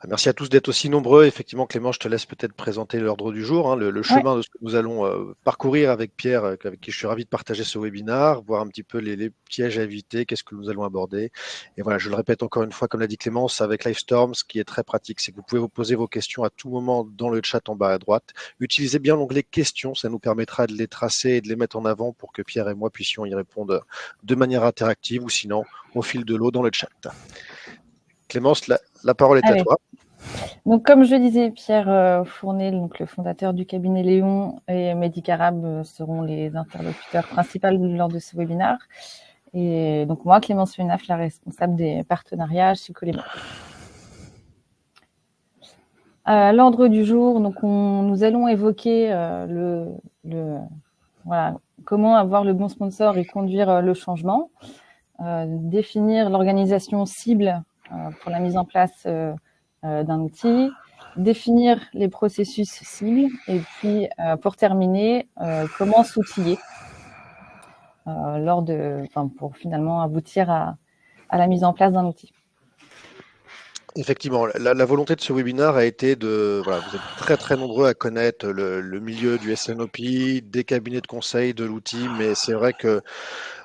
Merci à tous d'être aussi nombreux. Effectivement, Clément, je te laisse peut-être présenter l'ordre du jour, hein, le Ouais. chemin de ce que nous allons parcourir avec Pierre, avec qui je suis ravi de partager ce webinaire, voir un petit peu les pièges à éviter, qu'est-ce que nous allons aborder. Et voilà, je le répète encore une fois, comme l'a dit Clémence, avec Livestorm, ce qui est très pratique, c'est que vous pouvez vous poser vos questions à tout moment dans le chat en bas à droite. Utilisez bien l'onglet questions, ça nous permettra de les tracer et de les mettre en avant pour que Pierre et moi puissions y répondre de manière interactive ou sinon au fil de l'eau dans le chat. Clémence, la parole est à Allez. toi. Donc, comme je disais, Pierre Fournet, donc le fondateur du cabinet Léon, et Mehdi Carab seront les interlocuteurs principaux lors de ce webinaire. Et donc, moi, Clémence Fenaf, la responsable des partenariats chez Colémo. L'ordre du jour, donc nous allons évoquer voilà, comment avoir le bon sponsor et conduire le changement, définir l'organisation cible pour la mise en place d'un outil, définir les processus cibles et puis pour terminer, comment s'outiller pour finalement aboutir à la mise en place d'un outil. Effectivement, la volonté de ce webinaire a été de, voilà, vous êtes très très nombreux à connaître le milieu du SNOP, des cabinets de conseil, de l'outil, mais c'est vrai que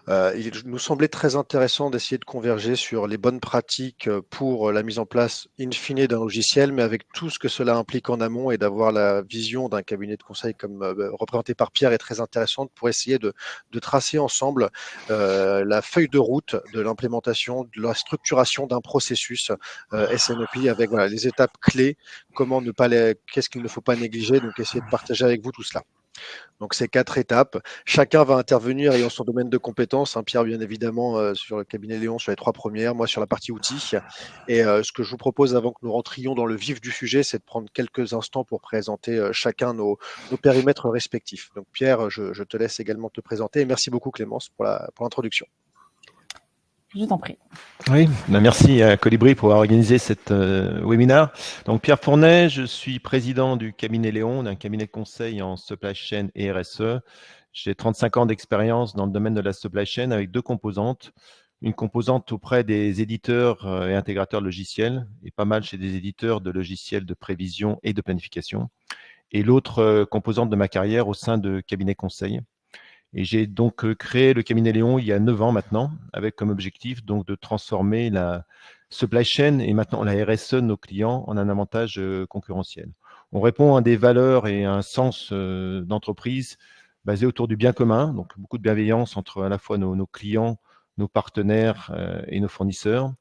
il nous semblait très intéressant d'essayer de converger sur les bonnes pratiques pour la mise en place in fine d'un logiciel, mais avec tout ce que cela implique en amont et d'avoir la vision d'un cabinet de conseil comme représenté par Pierre est très intéressante pour essayer de tracer ensemble la feuille de route de l'implémentation, de la structuration d'un processus SNOP avec voilà, les étapes clés, comment ne pas qu'est-ce qu'il ne faut pas négliger, donc essayer de partager avec vous tout cela. Donc, c'est 4 étapes. Chacun va intervenir ayant son domaine de compétences. Hein, Pierre, bien évidemment, sur le cabinet Léon, sur les 3 premières, moi sur la partie outils. Et ce que je vous propose avant que nous rentrions dans le vif du sujet, c'est de prendre quelques instants pour présenter chacun nos périmètres respectifs. Donc, Pierre, je te laisse également te présenter. Et merci beaucoup, Clémence, pour l'introduction. Je t'en prie. Oui, merci à Colibri pour avoir organisé cette webinaire. Donc Pierre Fournet, je suis président du cabinet Léon, d'un cabinet de conseil en supply chain et RSE. J'ai 35 ans d'expérience dans le domaine de la supply chain avec 2 composantes. Une composante auprès des éditeurs et intégrateurs logiciels, et pas mal chez des éditeurs de logiciels de prévision et de planification. Et l'autre composante de ma carrière au sein de cabinets conseils. Et j'ai donc créé le cabinet Léon il y a 9 ans maintenant, avec comme objectif donc de transformer la supply chain et maintenant la RSE de nos clients en un avantage concurrentiel. On répond à des valeurs et à un sens d'entreprise basé autour du bien commun, donc beaucoup de bienveillance entre à la fois nos clients, nos partenaires et nos fournisseurs.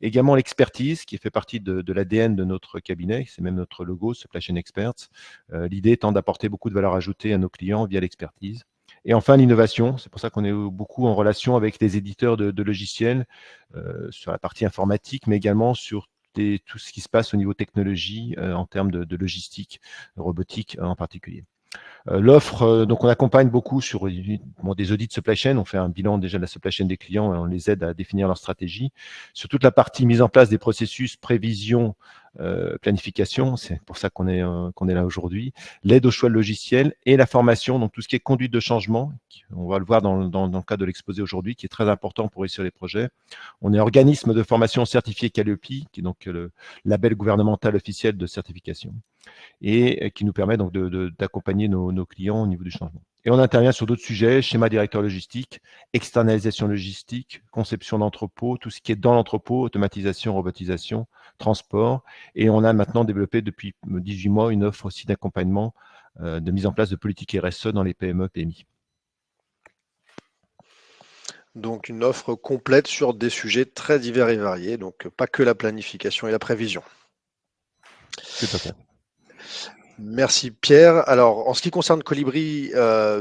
Également l'expertise qui fait partie de l'ADN de notre cabinet, c'est même notre logo, Supply Chain Experts. L'idée étant d'apporter beaucoup de valeur ajoutée à nos clients via l'expertise. Et enfin, l'innovation, c'est pour ça qu'on est beaucoup en relation avec les éditeurs de logiciels sur la partie informatique, mais également sur tout ce qui se passe au niveau technologie en termes de logistique, robotique en particulier. L'offre, donc on accompagne beaucoup sur des audits de supply chain, on fait un bilan déjà de la supply chain des clients et on les aide à définir leur stratégie. Sur toute la partie mise en place des processus, prévision, planification, c'est pour ça qu'on est là aujourd'hui, l'aide au choix de logiciel et la formation, donc tout ce qui est conduite de changement, on va le voir dans le cadre de l'exposé aujourd'hui, qui est très important pour réussir les projets. On est organisme de formation certifié Calliope, qui est donc le label gouvernemental officiel de certification, et qui nous permet donc d'accompagner nos clients au niveau du changement. Et on intervient sur d'autres sujets, schéma directeur logistique, externalisation logistique, conception d'entrepôt, tout ce qui est dans l'entrepôt, automatisation, robotisation, transport. Et on a maintenant développé depuis 18 mois une offre aussi d'accompagnement de mise en place de politique RSE dans les PME, PMI. Donc, une offre complète sur des sujets très divers et variés, donc pas que la planification et la prévision. Tout à fait. Merci Pierre. Alors, en ce qui concerne Colibri,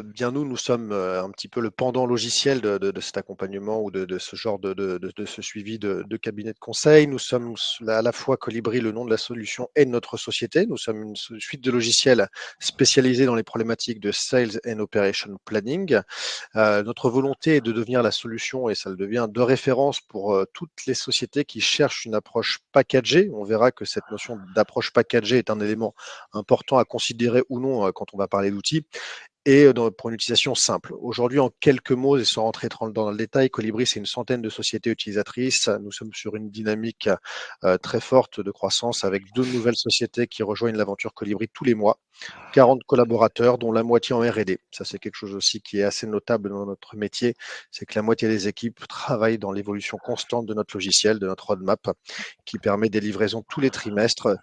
bien nous sommes un petit peu le pendant logiciel de cet accompagnement ou de ce genre de ce suivi de cabinet de conseil. Nous sommes à la fois Colibri, le nom de la solution, et de notre société. Nous sommes une suite de logiciels spécialisés dans les problématiques de Sales and Operation Planning. Notre volonté est de devenir la solution, et ça le devient, de référence pour toutes les sociétés qui cherchent une approche packagée. On verra que cette notion d'approche packagée est un élément important à considérer ou non quand on va parler d'outils. et pour une utilisation simple. Aujourd'hui, en quelques mots, et sans rentrer trop dans le détail, Colibri, c'est une centaine de sociétés utilisatrices. Nous sommes sur une dynamique très forte de croissance avec 2 nouvelles sociétés qui rejoignent l'aventure Colibri tous les mois. 40 collaborateurs, dont la moitié en R&D. Ça, c'est quelque chose aussi qui est assez notable dans notre métier, c'est que la moitié des équipes travaillent dans l'évolution constante de notre logiciel, de notre roadmap, qui permet des livraisons tous les trimestres,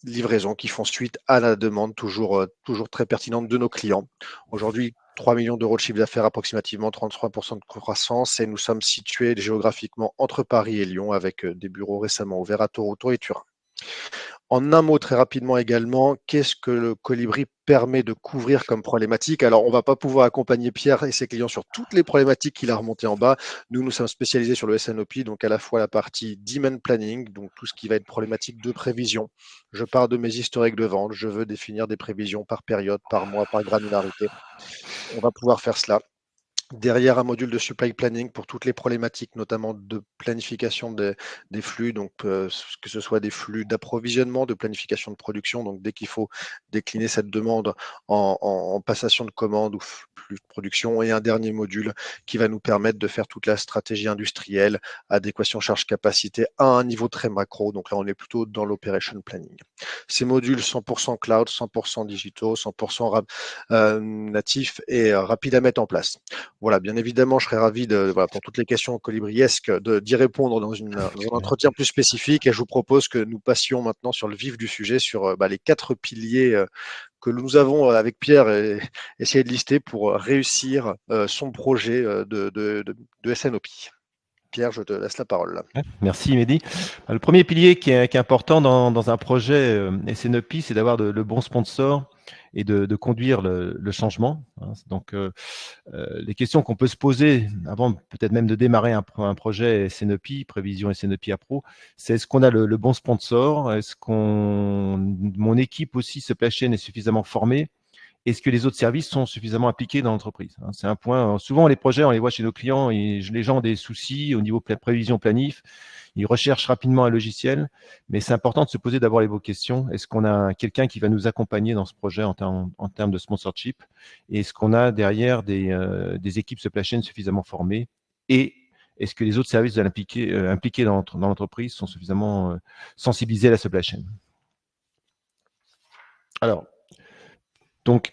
livraisons qui font suite à la demande toujours très pertinente de nos clients. Aujourd'hui, 3 millions d'euros de chiffre d'affaires approximativement, 33% de croissance, et nous sommes situés géographiquement entre Paris et Lyon avec des bureaux récemment ouverts à Toronto et Turin. En un mot, très rapidement également, qu'est-ce que le Colibri permet de couvrir comme problématique? Alors, on ne va pas pouvoir accompagner Pierre et ses clients sur toutes les problématiques qu'il a remontées en bas. Nous, nous sommes spécialisés sur le SNOP, donc à la fois la partie demand planning, donc tout ce qui va être problématique de prévision. Je pars de mes historiques de vente, je veux définir des prévisions par période, par mois, par granularité. On va pouvoir faire cela. Derrière, un module de supply planning pour toutes les problématiques, notamment de planification des flux, donc que ce soit des flux d'approvisionnement, de planification de production. Donc, dès qu'il faut décliner cette demande en passation de commande ou flux de production, et un dernier module qui va nous permettre de faire toute la stratégie industrielle, adéquation charge-capacité à un niveau très macro. Donc là, on est plutôt dans l'operation planning. Ces modules 100% cloud, 100% digitaux, 100% natifs et rapides à mettre en place. Voilà, bien évidemment, je serais ravi pour toutes les questions colibriesques d'y répondre dans un entretien plus spécifique, et je vous propose que nous passions maintenant sur le vif du sujet, sur les 4 piliers que nous avons avec Pierre essayé de lister pour réussir son projet de SNOP. Pierre, je te laisse la parole. Merci Mehdi. Le premier pilier qui est important dans un projet SNOP, c'est d'avoir le bon sponsor et de conduire le changement. Donc, les questions qu'on peut se poser avant peut-être même de démarrer un projet SNOP, prévision SNOP Appro, c'est est-ce qu'on a le bon sponsor? Est-ce mon équipe aussi, supply chain, est suffisamment formée? Est-ce que les autres services sont suffisamment impliqués dans l'entreprise? C'est un point. Souvent, les projets, on les voit chez nos clients, et les gens ont des soucis au niveau prévision planif. Ils recherchent rapidement un logiciel, mais c'est important de se poser d'abord les bonnes questions. Est-ce qu'on a quelqu'un qui va nous accompagner dans ce projet en termes de sponsorship? Et est-ce qu'on a derrière des équipes supply chain suffisamment formées? Et est-ce que les autres services impliqués dans l'entreprise sont suffisamment sensibilisés à la supply chain? Alors, donc,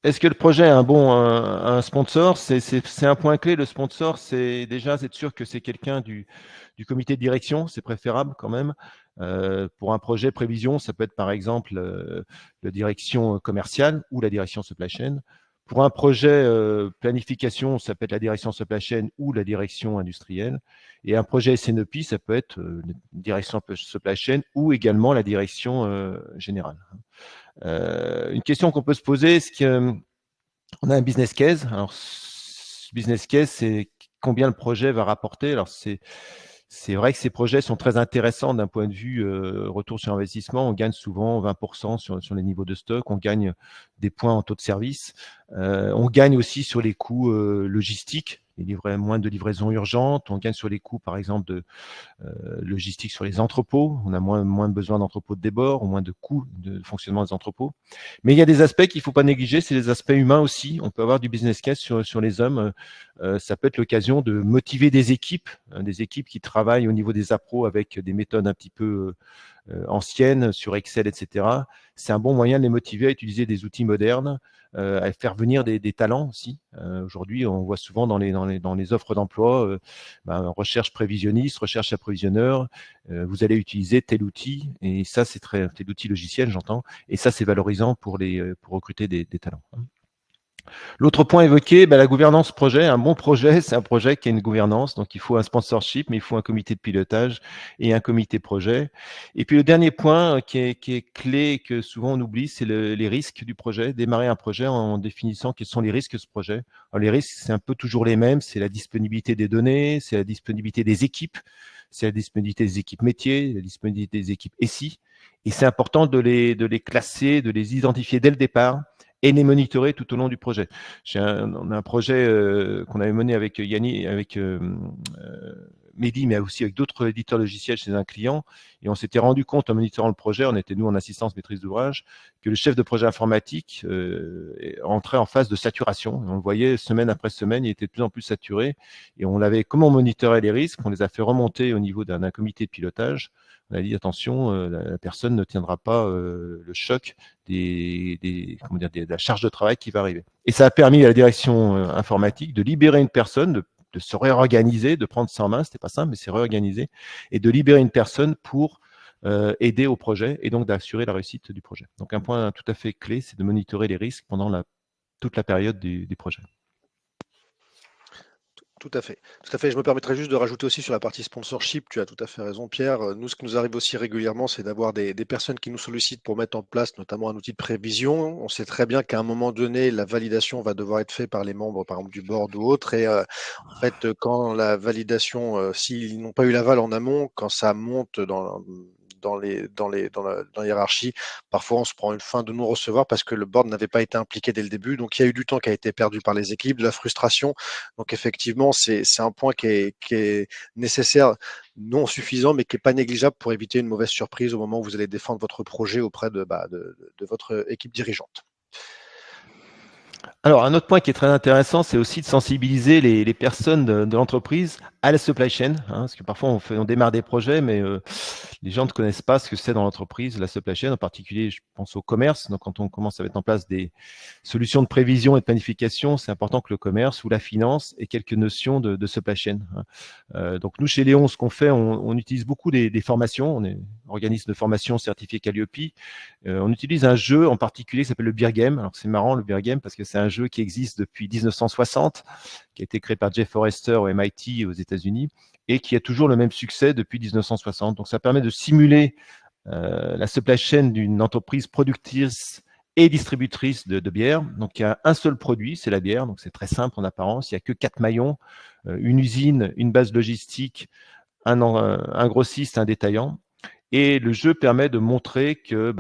est-ce que le projet a un sponsor? C'est un point clé. Le sponsor, c'est être sûr que c'est quelqu'un du comité de direction. C'est préférable quand même. Pour un projet prévision, ça peut être par exemple la direction commerciale ou la direction supply chain. Pour un projet planification, ça peut être la direction supply chain ou la direction industrielle. Et un projet SNOP, ça peut être la direction supply chain ou également la direction générale. Une question qu'on peut se poser, est-ce qu'on a un business case? Alors, ce business case, c'est combien le projet va rapporter. Alors, c'est vrai que ces projets sont très intéressants d'un point de vue retour sur investissement. On gagne souvent 20% sur les niveaux de stock. On gagne des points en taux de service. On gagne aussi sur les coûts logistiques. Moins de livraisons urgentes. On gagne sur les coûts, par exemple, de logistique sur les entrepôts. On a moins besoin d'entrepôts de débord, ou moins de coûts de fonctionnement des entrepôts. Mais il y a des aspects qu'il ne faut pas négliger, c'est les aspects humains aussi. On peut avoir du business case sur les hommes. Ça peut être l'occasion de motiver des équipes qui travaillent au niveau des appros avec des méthodes un petit peu anciennes sur Excel, etc. C'est un bon moyen de les motiver à utiliser des outils modernes, à faire venir des talents aussi. Aujourd'hui, on voit souvent dans les offres d'emploi, recherche prévisionniste, recherche approvisionneur, vous allez utiliser tel outil, et ça, c'est tel outil logiciel, j'entends, et ça, c'est valorisant pour recruter des talents. L'autre point évoqué, la gouvernance projet. Un bon projet, c'est un projet qui a une gouvernance. Donc, il faut un sponsorship, mais il faut un comité de pilotage et un comité projet. Et puis, le dernier point qui est clé et que souvent on oublie, c'est les risques du projet. Démarrer un projet en définissant quels sont les risques de ce projet. Alors, les risques, c'est un peu toujours les mêmes. C'est la disponibilité des données, c'est la disponibilité des équipes, c'est la disponibilité des équipes métiers, la disponibilité des équipes SI. Et c'est important de les classer, de les identifier dès le départ et les monitorer tout au long du projet. On a un projet qu'on avait mené avec Yannick, avec Mehdi, mais aussi avec d'autres éditeurs logiciels chez un client. Et on s'était rendu compte en monitorant le projet, on était nous en assistance maîtrise d'ouvrage, que le chef de projet informatique entrait en phase de saturation. On le voyait semaine après semaine, il était de plus en plus saturé. Et on l'avait, comment on monitorait les risques, on les a fait remonter au niveau d'un comité de pilotage. On a dit attention, la personne ne tiendra pas le choc de la charge de travail qui va arriver. Et ça a permis à la direction informatique de libérer une personne, de se réorganiser, de prendre ça en main. C'était pas simple, mais c'est réorganiser et de libérer une personne pour aider au projet et donc d'assurer la réussite du projet. Donc un point tout à fait clé, c'est de monitorer les risques pendant toute la période du projet. Tout à fait. Tout à fait. Je me permettrais juste de rajouter aussi sur la partie sponsorship. Tu as tout à fait raison, Pierre. Nous, ce qui nous arrive aussi régulièrement, c'est d'avoir des personnes qui nous sollicitent pour mettre en place notamment un outil de prévision. On sait très bien qu'à un moment donné, la validation va devoir être faite par les membres, par exemple, du board ou autre. Et en fait, quand la validation, s'ils n'ont pas eu l'aval en amont, quand ça monte dans la hiérarchie, parfois on se prend une fin de non-recevoir parce que le board n'avait pas été impliqué dès le début. Donc il y a eu du temps qui a été perdu par les équipes, de la frustration. Donc effectivement, c'est un point qui est nécessaire, non suffisant, mais qui n'est pas négligeable pour éviter une mauvaise surprise au moment où vous allez défendre votre projet auprès de votre équipe dirigeante. Alors, un autre point qui est très intéressant, c'est aussi de sensibiliser les personnes de l'entreprise à la supply chain, hein, parce que parfois on démarre des projets, mais les gens ne connaissent pas ce que c'est dans l'entreprise, la supply chain, en particulier, je pense au commerce. Donc, quand on commence à mettre en place des solutions de prévision et de planification, c'est important que le commerce ou la finance ait quelques notions de supply chain, hein. Donc, nous, chez Léon, ce qu'on fait, on utilise beaucoup des formations. On est organisme de formation certifié Calliope. On utilise un jeu en particulier qui s'appelle le Beer Game. Alors, c'est marrant, le Beer Game, parce que c'est un jeu qui existe depuis 1960, qui a été créé par Jeff Forrester au MIT aux États-Unis et qui a toujours le même succès depuis 1960. Donc, ça permet de simuler la supply chain d'une entreprise productrice et distributrice de bière. Donc, il y a un seul produit, c'est la bière. Donc, c'est très simple en apparence. Il n'y a que 4 maillons, une usine, une base logistique, un grossiste, un détaillant. Et le jeu permet de montrer que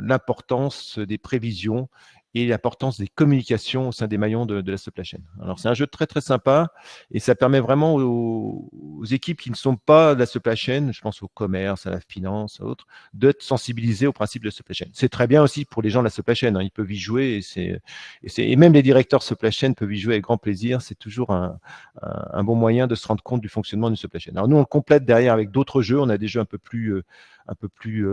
l'importance des prévisions et l'importance des communications au sein des maillons de la supply chain. Alors, c'est un jeu très, très sympa et ça permet vraiment aux équipes qui ne sont pas de la supply chain, je pense au commerce, à la finance, à autres, d'être sensibilisées au principe de la supply chain. C'est très bien aussi pour les gens de la supply chain, hein, ils peuvent y jouer et même les directeurs supply chain peuvent y jouer avec grand plaisir. C'est toujours un bon moyen de se rendre compte du fonctionnement d'une supply chain. Alors, nous, on le complète derrière avec d'autres jeux. On a des jeux un peu plus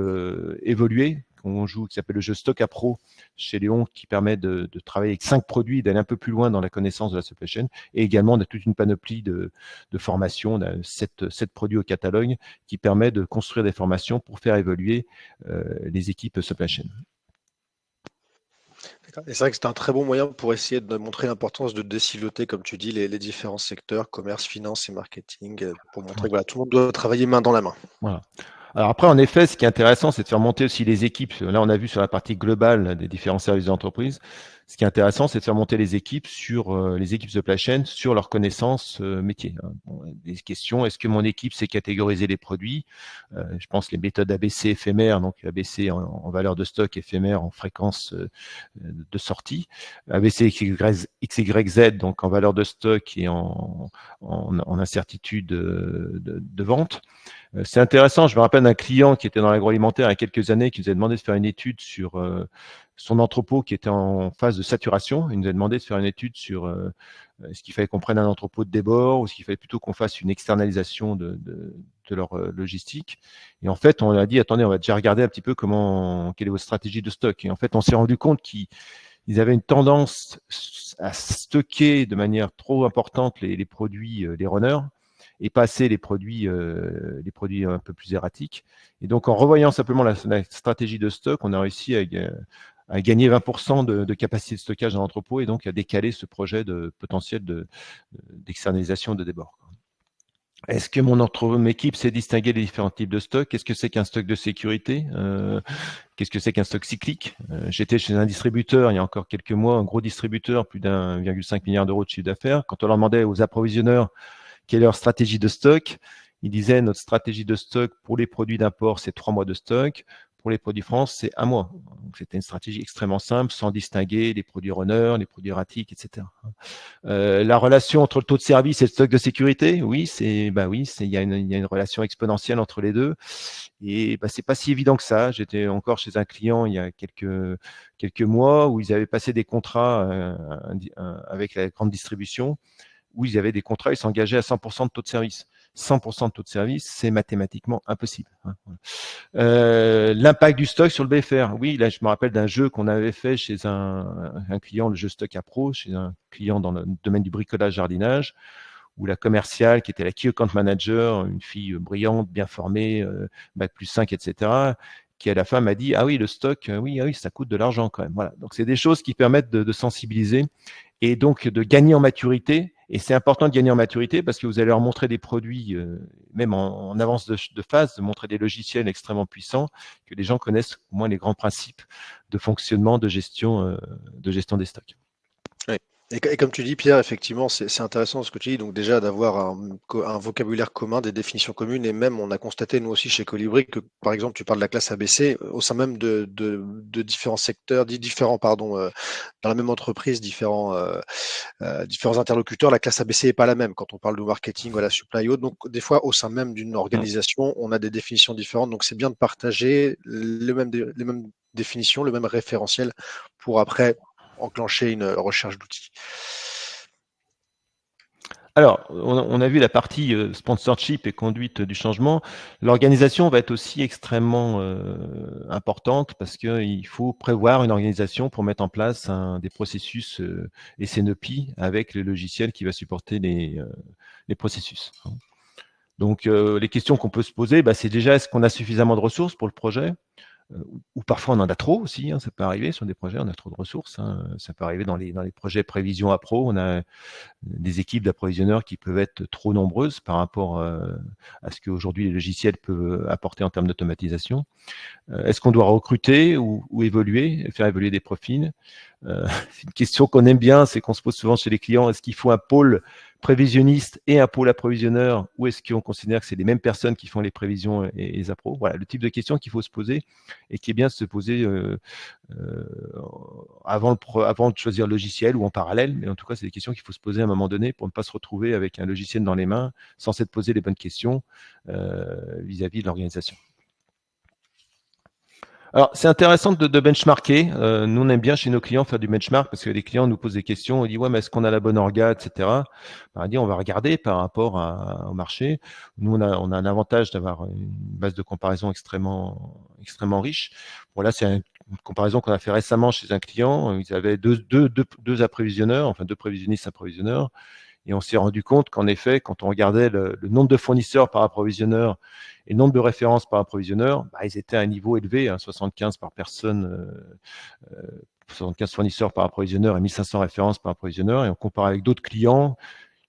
évolués qu'on joue, qui s'appelle le jeu Stock à Pro chez Léon, qui permet de travailler avec 5 produits, d'aller un peu plus loin dans la connaissance de la supply chain. Et également, on a toute une panoplie de formations. On a 7 produits au catalogue qui permet de construire des formations pour faire évoluer les équipes supply chain. Et c'est vrai que c'est un très bon moyen pour essayer de montrer l'importance de désiloter, comme tu dis, les différents secteurs, commerce, finance et marketing, pour montrer que voilà, tout le monde doit travailler main dans la main. Voilà. Alors après, en effet, ce qui est intéressant, c'est de faire monter aussi les équipes. Là, on a vu sur la partie globale des différents services d'entreprise. Ce qui est intéressant, c'est de faire monter les équipes les équipes de supply chain sur leurs connaissances métiers. Bon, des questions, est-ce que mon équipe sait catégoriser les produits? Je pense les méthodes ABC éphémères, donc ABC en valeur de stock, éphémère en fréquence de sortie. ABC XYZ, donc en valeur de stock et en incertitude de vente. C'est intéressant, je me rappelle d'un client qui était dans l'agroalimentaire il y a quelques années qui nous a demandé de faire une étude sur son entrepôt qui était en phase de saturation. Il nous a demandé de faire une étude sur est-ce qu'il fallait qu'on prenne un entrepôt de débord ou est-ce qu'il fallait plutôt qu'on fasse une externalisation de leur logistique. Et en fait, on a dit, attendez, on va déjà regarder un petit peu quelle est votre stratégie de stock. Et en fait, on s'est rendu compte qu'ils avaient une tendance à stocker de manière trop importante les produits, les runners, et pas assez les produits un peu plus erratiques. Et donc, en revoyant simplement la stratégie de stock, on a réussi à gagner 20% de capacité de stockage dans l'entrepôt et donc à décaler ce projet de potentiel d'externalisation de débord. Est-ce que mon équipe sait distinguer les différents types de stocks? Qu'est-ce que c'est qu'un stock de sécurité? Qu'est-ce que c'est qu'un stock cyclique? J'étais chez un distributeur il y a encore quelques mois, un gros distributeur, plus d'1,5 milliard d'euros de chiffre d'affaires. Quand on leur demandait aux approvisionneurs quelle est leur stratégie de stock, ils disaient notre stratégie de stock pour les produits d'import, c'est 3 mois de stock. pour les produits France, c'est un mois. Donc, c'était une stratégie extrêmement simple, sans distinguer les produits runner, les produits erratiques, etc. La relation entre le taux de service et le stock de sécurité, oui, il y a une relation exponentielle entre les deux. Et c'est pas si évident que ça. J'étais encore chez un client il y a quelques mois où ils avaient passé des contrats avec la grande distribution, où ils avaient des contrats, ils s'engageaient à 100% de taux de service. 100% de taux de service, c'est mathématiquement impossible. L'impact du stock sur le BFR. Oui, là, je me rappelle d'un jeu qu'on avait fait chez un client, le jeu Stock Pro, chez un client dans le domaine du bricolage-jardinage, où la commerciale, qui était la Key Account Manager, une fille brillante, bien formée, Bac+5, etc., qui à la fin m'a dit « Ah oui, le stock, oui, ça coûte de l'argent quand même. » Voilà. Donc, c'est des choses qui permettent de sensibiliser et donc de gagner en maturité. Et c'est important de gagner en maturité parce que vous allez leur montrer des produits, même en avance de phase, de montrer des logiciels extrêmement puissants, que les gens connaissent au moins les grands principes de fonctionnement, de gestion des stocks. Oui. Et comme tu dis, Pierre, effectivement, c'est intéressant ce que tu dis. Donc déjà d'avoir un vocabulaire commun, des définitions communes, et même on a constaté nous aussi chez Colibri que, par exemple, tu parles de la classe ABC, au sein même de différents secteurs, dans la même entreprise, différents interlocuteurs, la classe ABC n'est pas la même quand on parle de marketing ou la supply haute. Donc des fois, au sein même d'une organisation, on a des définitions différentes. Donc c'est bien de partager les mêmes définitions, le même référentiel pour après enclencher une recherche d'outils. Alors, on a vu la partie sponsorship et conduite du changement. L'organisation va être aussi extrêmement importante parce qu'il faut prévoir une organisation pour mettre en place des processus SNOP avec le logiciel qui va supporter les processus. Donc, les questions qu'on peut se poser, c'est déjà est-ce qu'on a suffisamment de ressources pour le projet ? Ou parfois on en a trop aussi, ça peut arriver sur des projets, on a trop de ressources. Ça peut arriver dans les projets prévision à pro, on a des équipes d'approvisionneurs qui peuvent être trop nombreuses par rapport à ce qu'aujourd'hui les logiciels peuvent apporter en termes d'automatisation. Est-ce qu'on doit recruter ou évoluer, faire évoluer des profils ? C'est une question qu'on aime bien, c'est qu'on se pose souvent chez les clients, est-ce qu'il faut un pôle prévisionniste et un pôle approvisionneur, ou est-ce qu'on considère que c'est les mêmes personnes qui font les prévisions et les appros ? Voilà, le type de question qu'il faut se poser et qui est bien de se poser avant de choisir le logiciel ou en parallèle, mais en tout cas, c'est des questions qu'il faut se poser à un moment donné pour ne pas se retrouver avec un logiciel dans les mains sans s'être posé les bonnes questions vis-à-vis de l'organisation. Alors, c'est intéressant de benchmarker. Nous, on aime bien chez nos clients faire du benchmark parce que les clients nous posent des questions. On dit, ouais, mais est-ce qu'on a la bonne orga, etc. On dit, on va regarder par rapport au marché. Nous, on a un avantage d'avoir une base de comparaison extrêmement riche. Bon, là, c'est une comparaison qu'on a fait récemment chez un client. Ils avaient deux approvisionneurs, enfin deux prévisionnistes approvisionneurs. Et on s'est rendu compte qu'en effet, quand on regardait le nombre de fournisseurs par approvisionneur et le nombre de références par approvisionneur, ils étaient à un niveau élevé, 75 par personne, 75 fournisseurs par approvisionneur et 1500 références par approvisionneur. Et on compare avec d'autres clients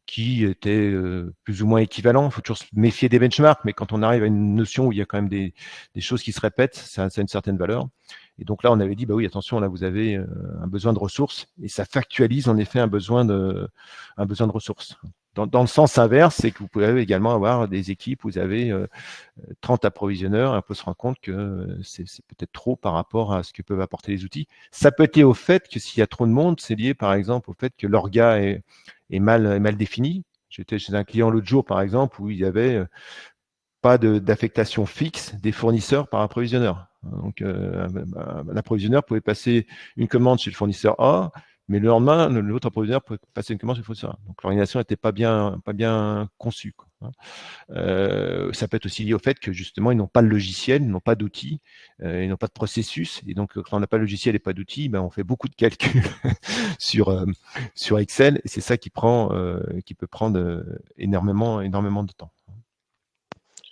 qui étaient plus ou moins équivalents. Il faut toujours se méfier des benchmarks, mais quand on arrive à une notion où il y a quand même des choses qui se répètent, ça a une certaine valeur. Et donc là, on avait dit, oui, attention, là, vous avez un besoin de ressources, et ça factualise en effet un besoin de ressources. Dans le sens inverse, c'est que vous pouvez également avoir des équipes où vous avez 30 approvisionneurs, et on peut se rendre compte que c'est peut-être trop par rapport à ce que peuvent apporter les outils. Ça peut être lié au fait que s'il y a trop de monde, c'est lié par exemple au fait que l'orga est mal défini. J'étais chez un client l'autre jour, par exemple, où il y avait pas d'affectation fixe des fournisseurs par approvisionneur. Donc, l'approvisionneur pouvait passer une commande chez le fournisseur A, mais le lendemain, l'autre approvisionneur pouvait passer une commande chez le fournisseur A. Donc, l'organisation n'était pas bien conçue. Ça peut être aussi lié au fait que justement, ils n'ont pas de logiciel, ils n'ont pas d'outils, ils n'ont pas de processus. Et donc, quand on n'a pas de logiciel et pas d'outils, on fait beaucoup de calculs sur Excel. Et c'est ça qui peut prendre énormément de temps.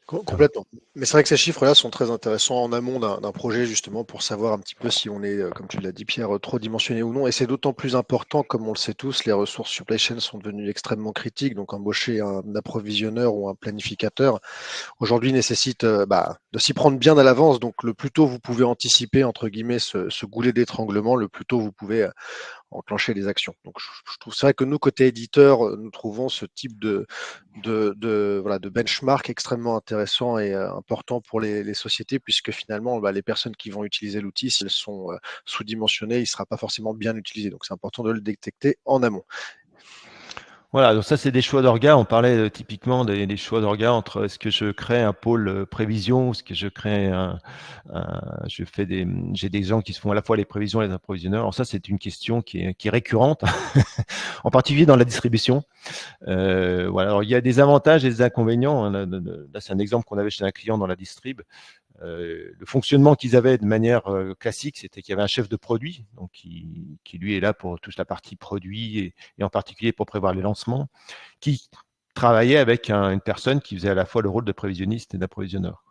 Complètement. Mais c'est vrai que ces chiffres-là sont très intéressants en amont d'un projet, justement, pour savoir un petit peu si on est, comme tu l'as dit, Pierre, trop dimensionné ou non. Et c'est d'autant plus important, comme on le sait tous, les ressources supply chain sont devenues extrêmement critiques. Donc, embaucher un approvisionneur ou un planificateur, aujourd'hui, nécessite de s'y prendre bien à l'avance. Donc, le plus tôt vous pouvez anticiper, entre guillemets, ce goulet d'étranglement, le plus tôt vous pouvez enclencher les actions. Donc, je trouve c'est vrai que nous, côté éditeur, nous trouvons ce type voilà, de benchmark extrêmement intéressant et important pour les sociétés, puisque finalement, les personnes qui vont utiliser l'outil, si elles sont sous-dimensionnées, il ne sera pas forcément bien utilisé. Donc, c'est important de le détecter en amont. Voilà, donc ça c'est des choix d'orga. On parlait typiquement des choix d'orga entre est-ce que je crée un pôle prévision ou est-ce que je crée j'ai des gens qui se font à la fois les prévisions et les approvisionneurs. Alors ça c'est une question qui est récurrente, en particulier dans la distribution. Voilà, alors il y a des avantages et des inconvénients. Hein. Là c'est un exemple qu'on avait chez un client dans la distrib. Le fonctionnement qu'ils avaient de manière classique, c'était qu'il y avait un chef de produit, donc qui lui est là pour toute la partie produit et en particulier pour prévoir les lancements, qui travaillait avec une personne qui faisait à la fois le rôle de prévisionniste et d'approvisionneur.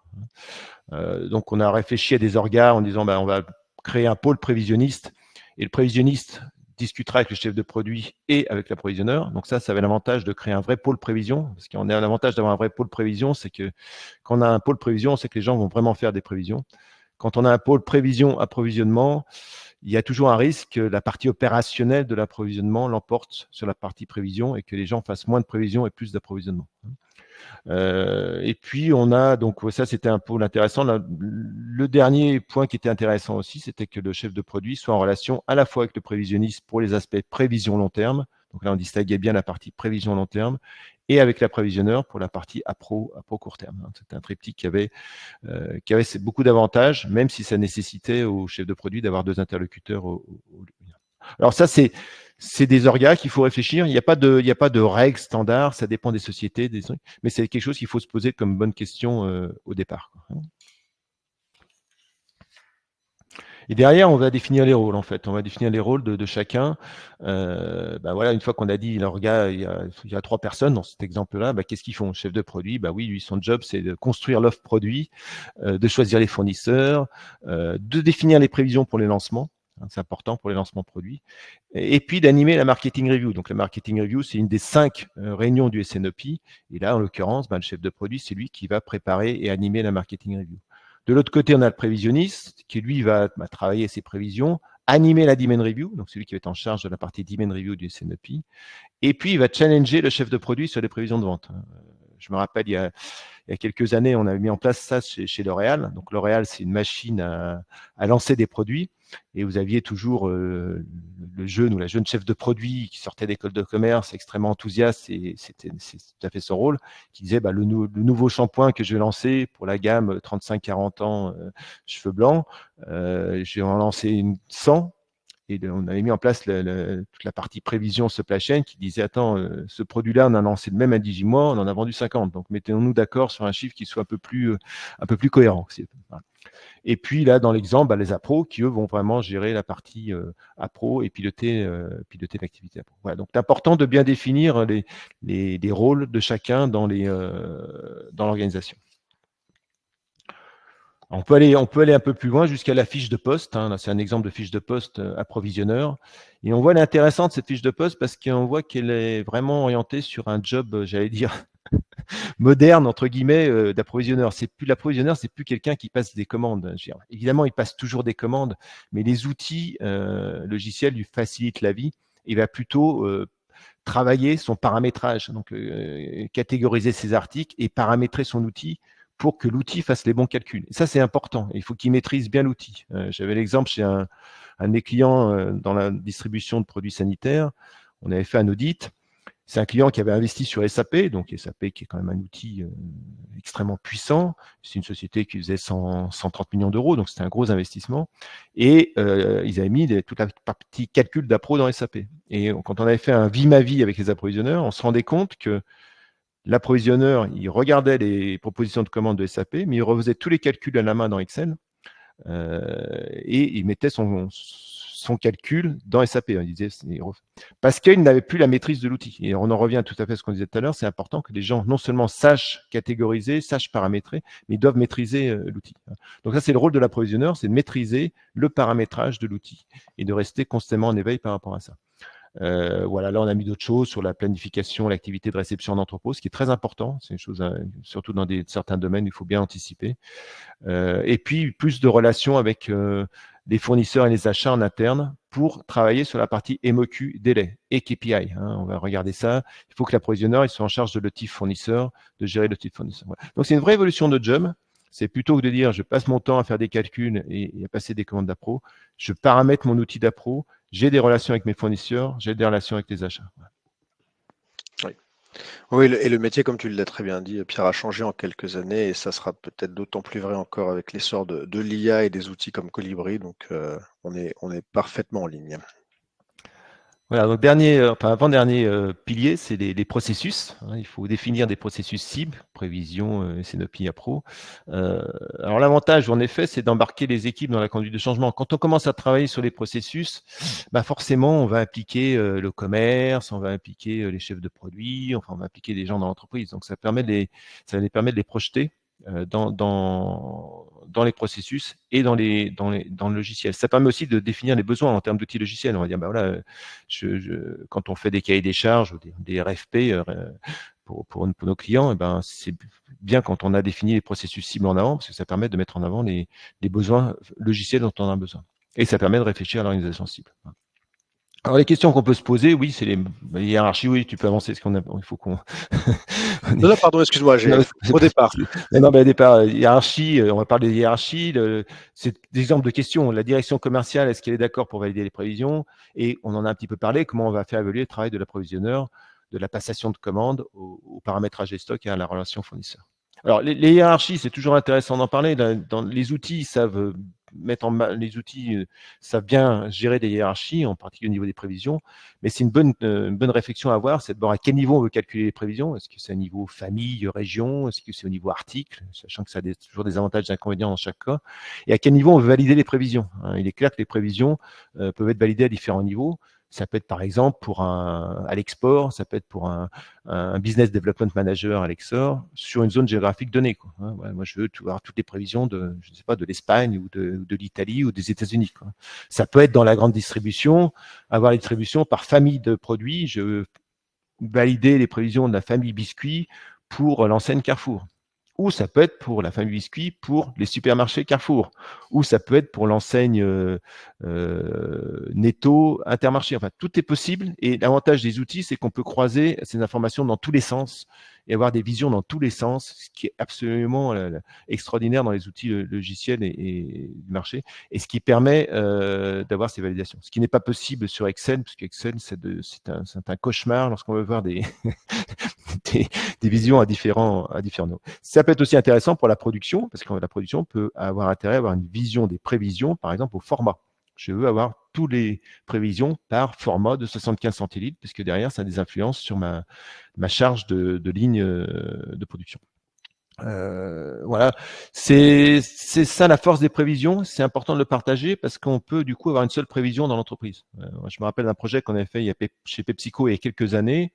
Donc on a réfléchi à des orgas en disant on va créer un pôle prévisionniste et le prévisionniste discutera avec le chef de produit et avec l'approvisionneur. Donc ça avait l'avantage de créer un vrai pôle prévision, parce qu'on a l'avantage d'avoir un vrai pôle prévision, c'est que quand on a un pôle prévision, c'est que les gens vont vraiment faire des prévisions. Quand on a un pôle prévision approvisionnement, il y a toujours un risque que la partie opérationnelle de l'approvisionnement l'emporte sur la partie prévision et que les gens fassent moins de prévisions et plus d'approvisionnement. Et puis on a, donc ça c'était un pôle intéressant. Le dernier point qui était intéressant aussi, c'était que le chef de produit soit en relation à la fois avec le prévisionniste pour les aspects prévision long terme, donc là on distinguait bien la partie prévision long terme, et avec l'approvisionneur pour la partie appro court terme. C'était un triptyque qui avait beaucoup d'avantages, même si ça nécessitait au chef de produit d'avoir deux interlocuteurs. Alors ça, c'est des orgas qu'il faut réfléchir. Il n'y a pas de règles standards, ça dépend des sociétés, des trucs, mais c'est quelque chose qu'il faut se poser comme bonne question au départ. Et derrière, on va définir les rôles, en fait. On va définir les rôles de chacun. Voilà, une fois qu'on a dit l'orga, il y a 3 personnes dans cet exemple-là, qu'est-ce qu'ils font? Le chef de produit, oui, lui, son job, c'est de construire l'offre produit, de choisir les fournisseurs, de définir les prévisions pour les lancements. C'est important pour les lancements produits. Et puis d'animer la marketing review. Donc la marketing review, c'est une des 5 réunions du SNOP. Et là, en l'occurrence, le chef de produit, c'est lui qui va préparer et animer la marketing review. De l'autre côté, on a le prévisionniste qui, lui, va travailler ses prévisions, animer la demand review, donc celui qui va être en charge de la partie demand review du SNOP. Et puis, il va challenger le chef de produit sur les prévisions de vente. Je me rappelle, il y a quelques années, on avait mis en place ça chez L'Oréal. Donc L'Oréal, c'est une machine à lancer des produits. Et vous aviez toujours le jeune ou la jeune chef de produit qui sortait d'école de commerce, extrêmement enthousiaste, et c'est tout à fait son rôle, qui disait le nouveau shampoing que je vais lancer pour la gamme 35-40 ans, cheveux blancs, je vais en lancer 100. Et on avait mis en place toute la partie prévision supply chain qui disait attends, ce produit-là, on a lancé le même à 18 mois, on en a vendu 50. Donc mettons-nous d'accord sur un chiffre qui soit un peu plus cohérent. Voilà. Et puis là, dans l'exemple, les appros qui eux vont vraiment gérer la partie appro et piloter l'activité appro. Voilà, donc c'est important de bien définir les rôles de chacun dans l'organisation. On peut aller un peu plus loin jusqu'à la fiche de poste. Là, c'est un exemple de fiche de poste approvisionneur. Et on voit l'intéressant de cette fiche de poste parce qu'on voit qu'elle est vraiment orientée sur un job, j'allais dire, moderne, entre guillemets, d'approvisionneur. L'approvisionneur, c'est plus quelqu'un qui passe des commandes. Évidemment, il passe toujours des commandes, mais les outils logiciels lui facilitent la vie. Il va plutôt travailler son paramétrage, donc catégoriser ses articles et paramétrer son outil pour que l'outil fasse les bons calculs. Et ça, c'est important. Il faut qu'il maîtrise bien l'outil. J'avais l'exemple chez un de mes clients dans la distribution de produits sanitaires. On avait fait un audit. C'est un client qui avait investi sur SAP, donc SAP qui est quand même un outil extrêmement puissant. C'est une société qui faisait 130 millions d'euros, donc c'était un gros investissement. Et ils avaient mis toute la partie calcul d'appro dans SAP. Et quand on avait fait un vie-ma-vie avec les approvisionneurs, on se rendait compte que l'approvisionneur, il regardait les propositions de commande de SAP, mais il refaisait tous les calculs à la main dans Excel et il mettait son calcul dans SAP. Il disait, parce qu'il n'avait plus la maîtrise de l'outil. Et on en revient tout à fait à ce qu'on disait tout à l'heure, c'est important que les gens non seulement sachent catégoriser, sachent paramétrer, mais ils doivent maîtriser l'outil. Donc ça, c'est le rôle de l'approvisionneur, c'est de maîtriser le paramétrage de l'outil et de rester constamment en éveil par rapport à ça. Voilà, là on a mis d'autres choses sur la planification, l'activité de réception en entrepôt, ce qui est très important. C'est une chose, surtout dans certains domaines, il faut bien anticiper. Et puis plus de relations avec les fournisseurs et les achats en interne pour travailler sur la partie MOQ délai et KPI. On va regarder ça. Il faut que l'approvisionneur soit en charge de l'outil fournisseur, de gérer l'outil fournisseur. Voilà. Donc, c'est une vraie évolution de job. C'est plutôt que de dire je passe mon temps à faire des calculs et à passer des commandes d'appro, je paramètre mon outil d'appro, j'ai des relations avec mes fournisseurs, j'ai des relations avec les achats. Voilà. Oui, et le métier, comme tu l'as très bien dit, Pierre, a changé en quelques années et ça sera peut-être d'autant plus vrai encore avec l'essor de l'IA et des outils comme Colibri. Donc, on est parfaitement en ligne. Voilà, donc avant-dernier pilier, c'est les processus. Il faut définir des processus cibles, prévision, SNOP, appro. Alors l'avantage, en effet, c'est d'embarquer les équipes dans la conduite de changement. Quand on commence à travailler sur les processus, forcément, on va impliquer le commerce, on va impliquer les chefs de produits, enfin, on va impliquer des gens dans l'entreprise. Donc ça les permet de les projeter dans les processus et dans le logiciel. Ça permet aussi de définir les besoins en termes d'outils logiciels. On va dire, voilà, quand on fait des cahiers des charges ou des RFP pour nos clients, c'est bien quand on a défini les processus cibles en avant, parce que ça permet de mettre en avant les besoins logiciels dont on a besoin. Et ça permet de réfléchir à l'organisation cible. Alors les questions qu'on peut se poser, oui, c'est les hiérarchies, oui, tu peux avancer, il faut qu'on... Non, pardon, excuse-moi, au départ. Au départ, hiérarchie, on va parler des hiérarchies, c'est des exemples de questions. La direction commerciale, est-ce qu'elle est d'accord pour valider les prévisions? Et on en a un petit peu parlé, comment on va faire évoluer le travail de l'approvisionneur, de la passation de commandes au paramétrage des stocks et à la relation fournisseur. Alors, les hiérarchies, c'est toujours intéressant d'en parler. Les outils savent savent bien gérer des hiérarchies, en particulier au niveau des prévisions, mais c'est une bonne réflexion à avoir, c'est de voir à quel niveau on veut calculer les prévisions. Est-ce que c'est au niveau famille, région? Est-ce que c'est au niveau article, sachant que ça a toujours des avantages et des inconvénients dans chaque cas? Et à quel niveau on veut valider les prévisions? Il est clair que les prévisions peuvent être validées à différents niveaux. Ça peut être par exemple à l'export, ça peut être pour un business development manager à l'export sur une zone géographique donnée. Moi, je veux avoir toutes les prévisions de l'Espagne ou de l'Italie ou des États-Unis. Ça peut être dans la grande distribution, avoir les distributions par famille de produits. Je veux valider les prévisions de la famille biscuits pour l'enseigne Carrefour. Ou ça peut être pour la famille biscuits pour les supermarchés Carrefour. Ou ça peut être pour l'enseigne Netto, Intermarché. Enfin, tout est possible. Et l'avantage des outils, c'est qu'on peut croiser ces informations dans tous les sens et avoir des visions dans tous les sens, ce qui est absolument extraordinaire dans les outils logiciels et du marché. Et ce qui permet d'avoir ces validations. Ce qui n'est pas possible sur Excel, parce qu'Excel, c'est un cauchemar lorsqu'on veut voir des visions à différents niveaux. Ça peut être aussi intéressant pour la production, parce que la production peut avoir intérêt à avoir une vision des prévisions, par exemple, au format. Je veux avoir toutes les prévisions par format de 75 centilitres, puisque derrière, ça a des influences sur ma charge de ligne de production. Voilà, c'est ça la force des prévisions. C'est important de le partager parce qu'on peut du coup avoir une seule prévision dans l'entreprise. Je me rappelle d'un projet qu'on avait fait chez PepsiCo il y a quelques années.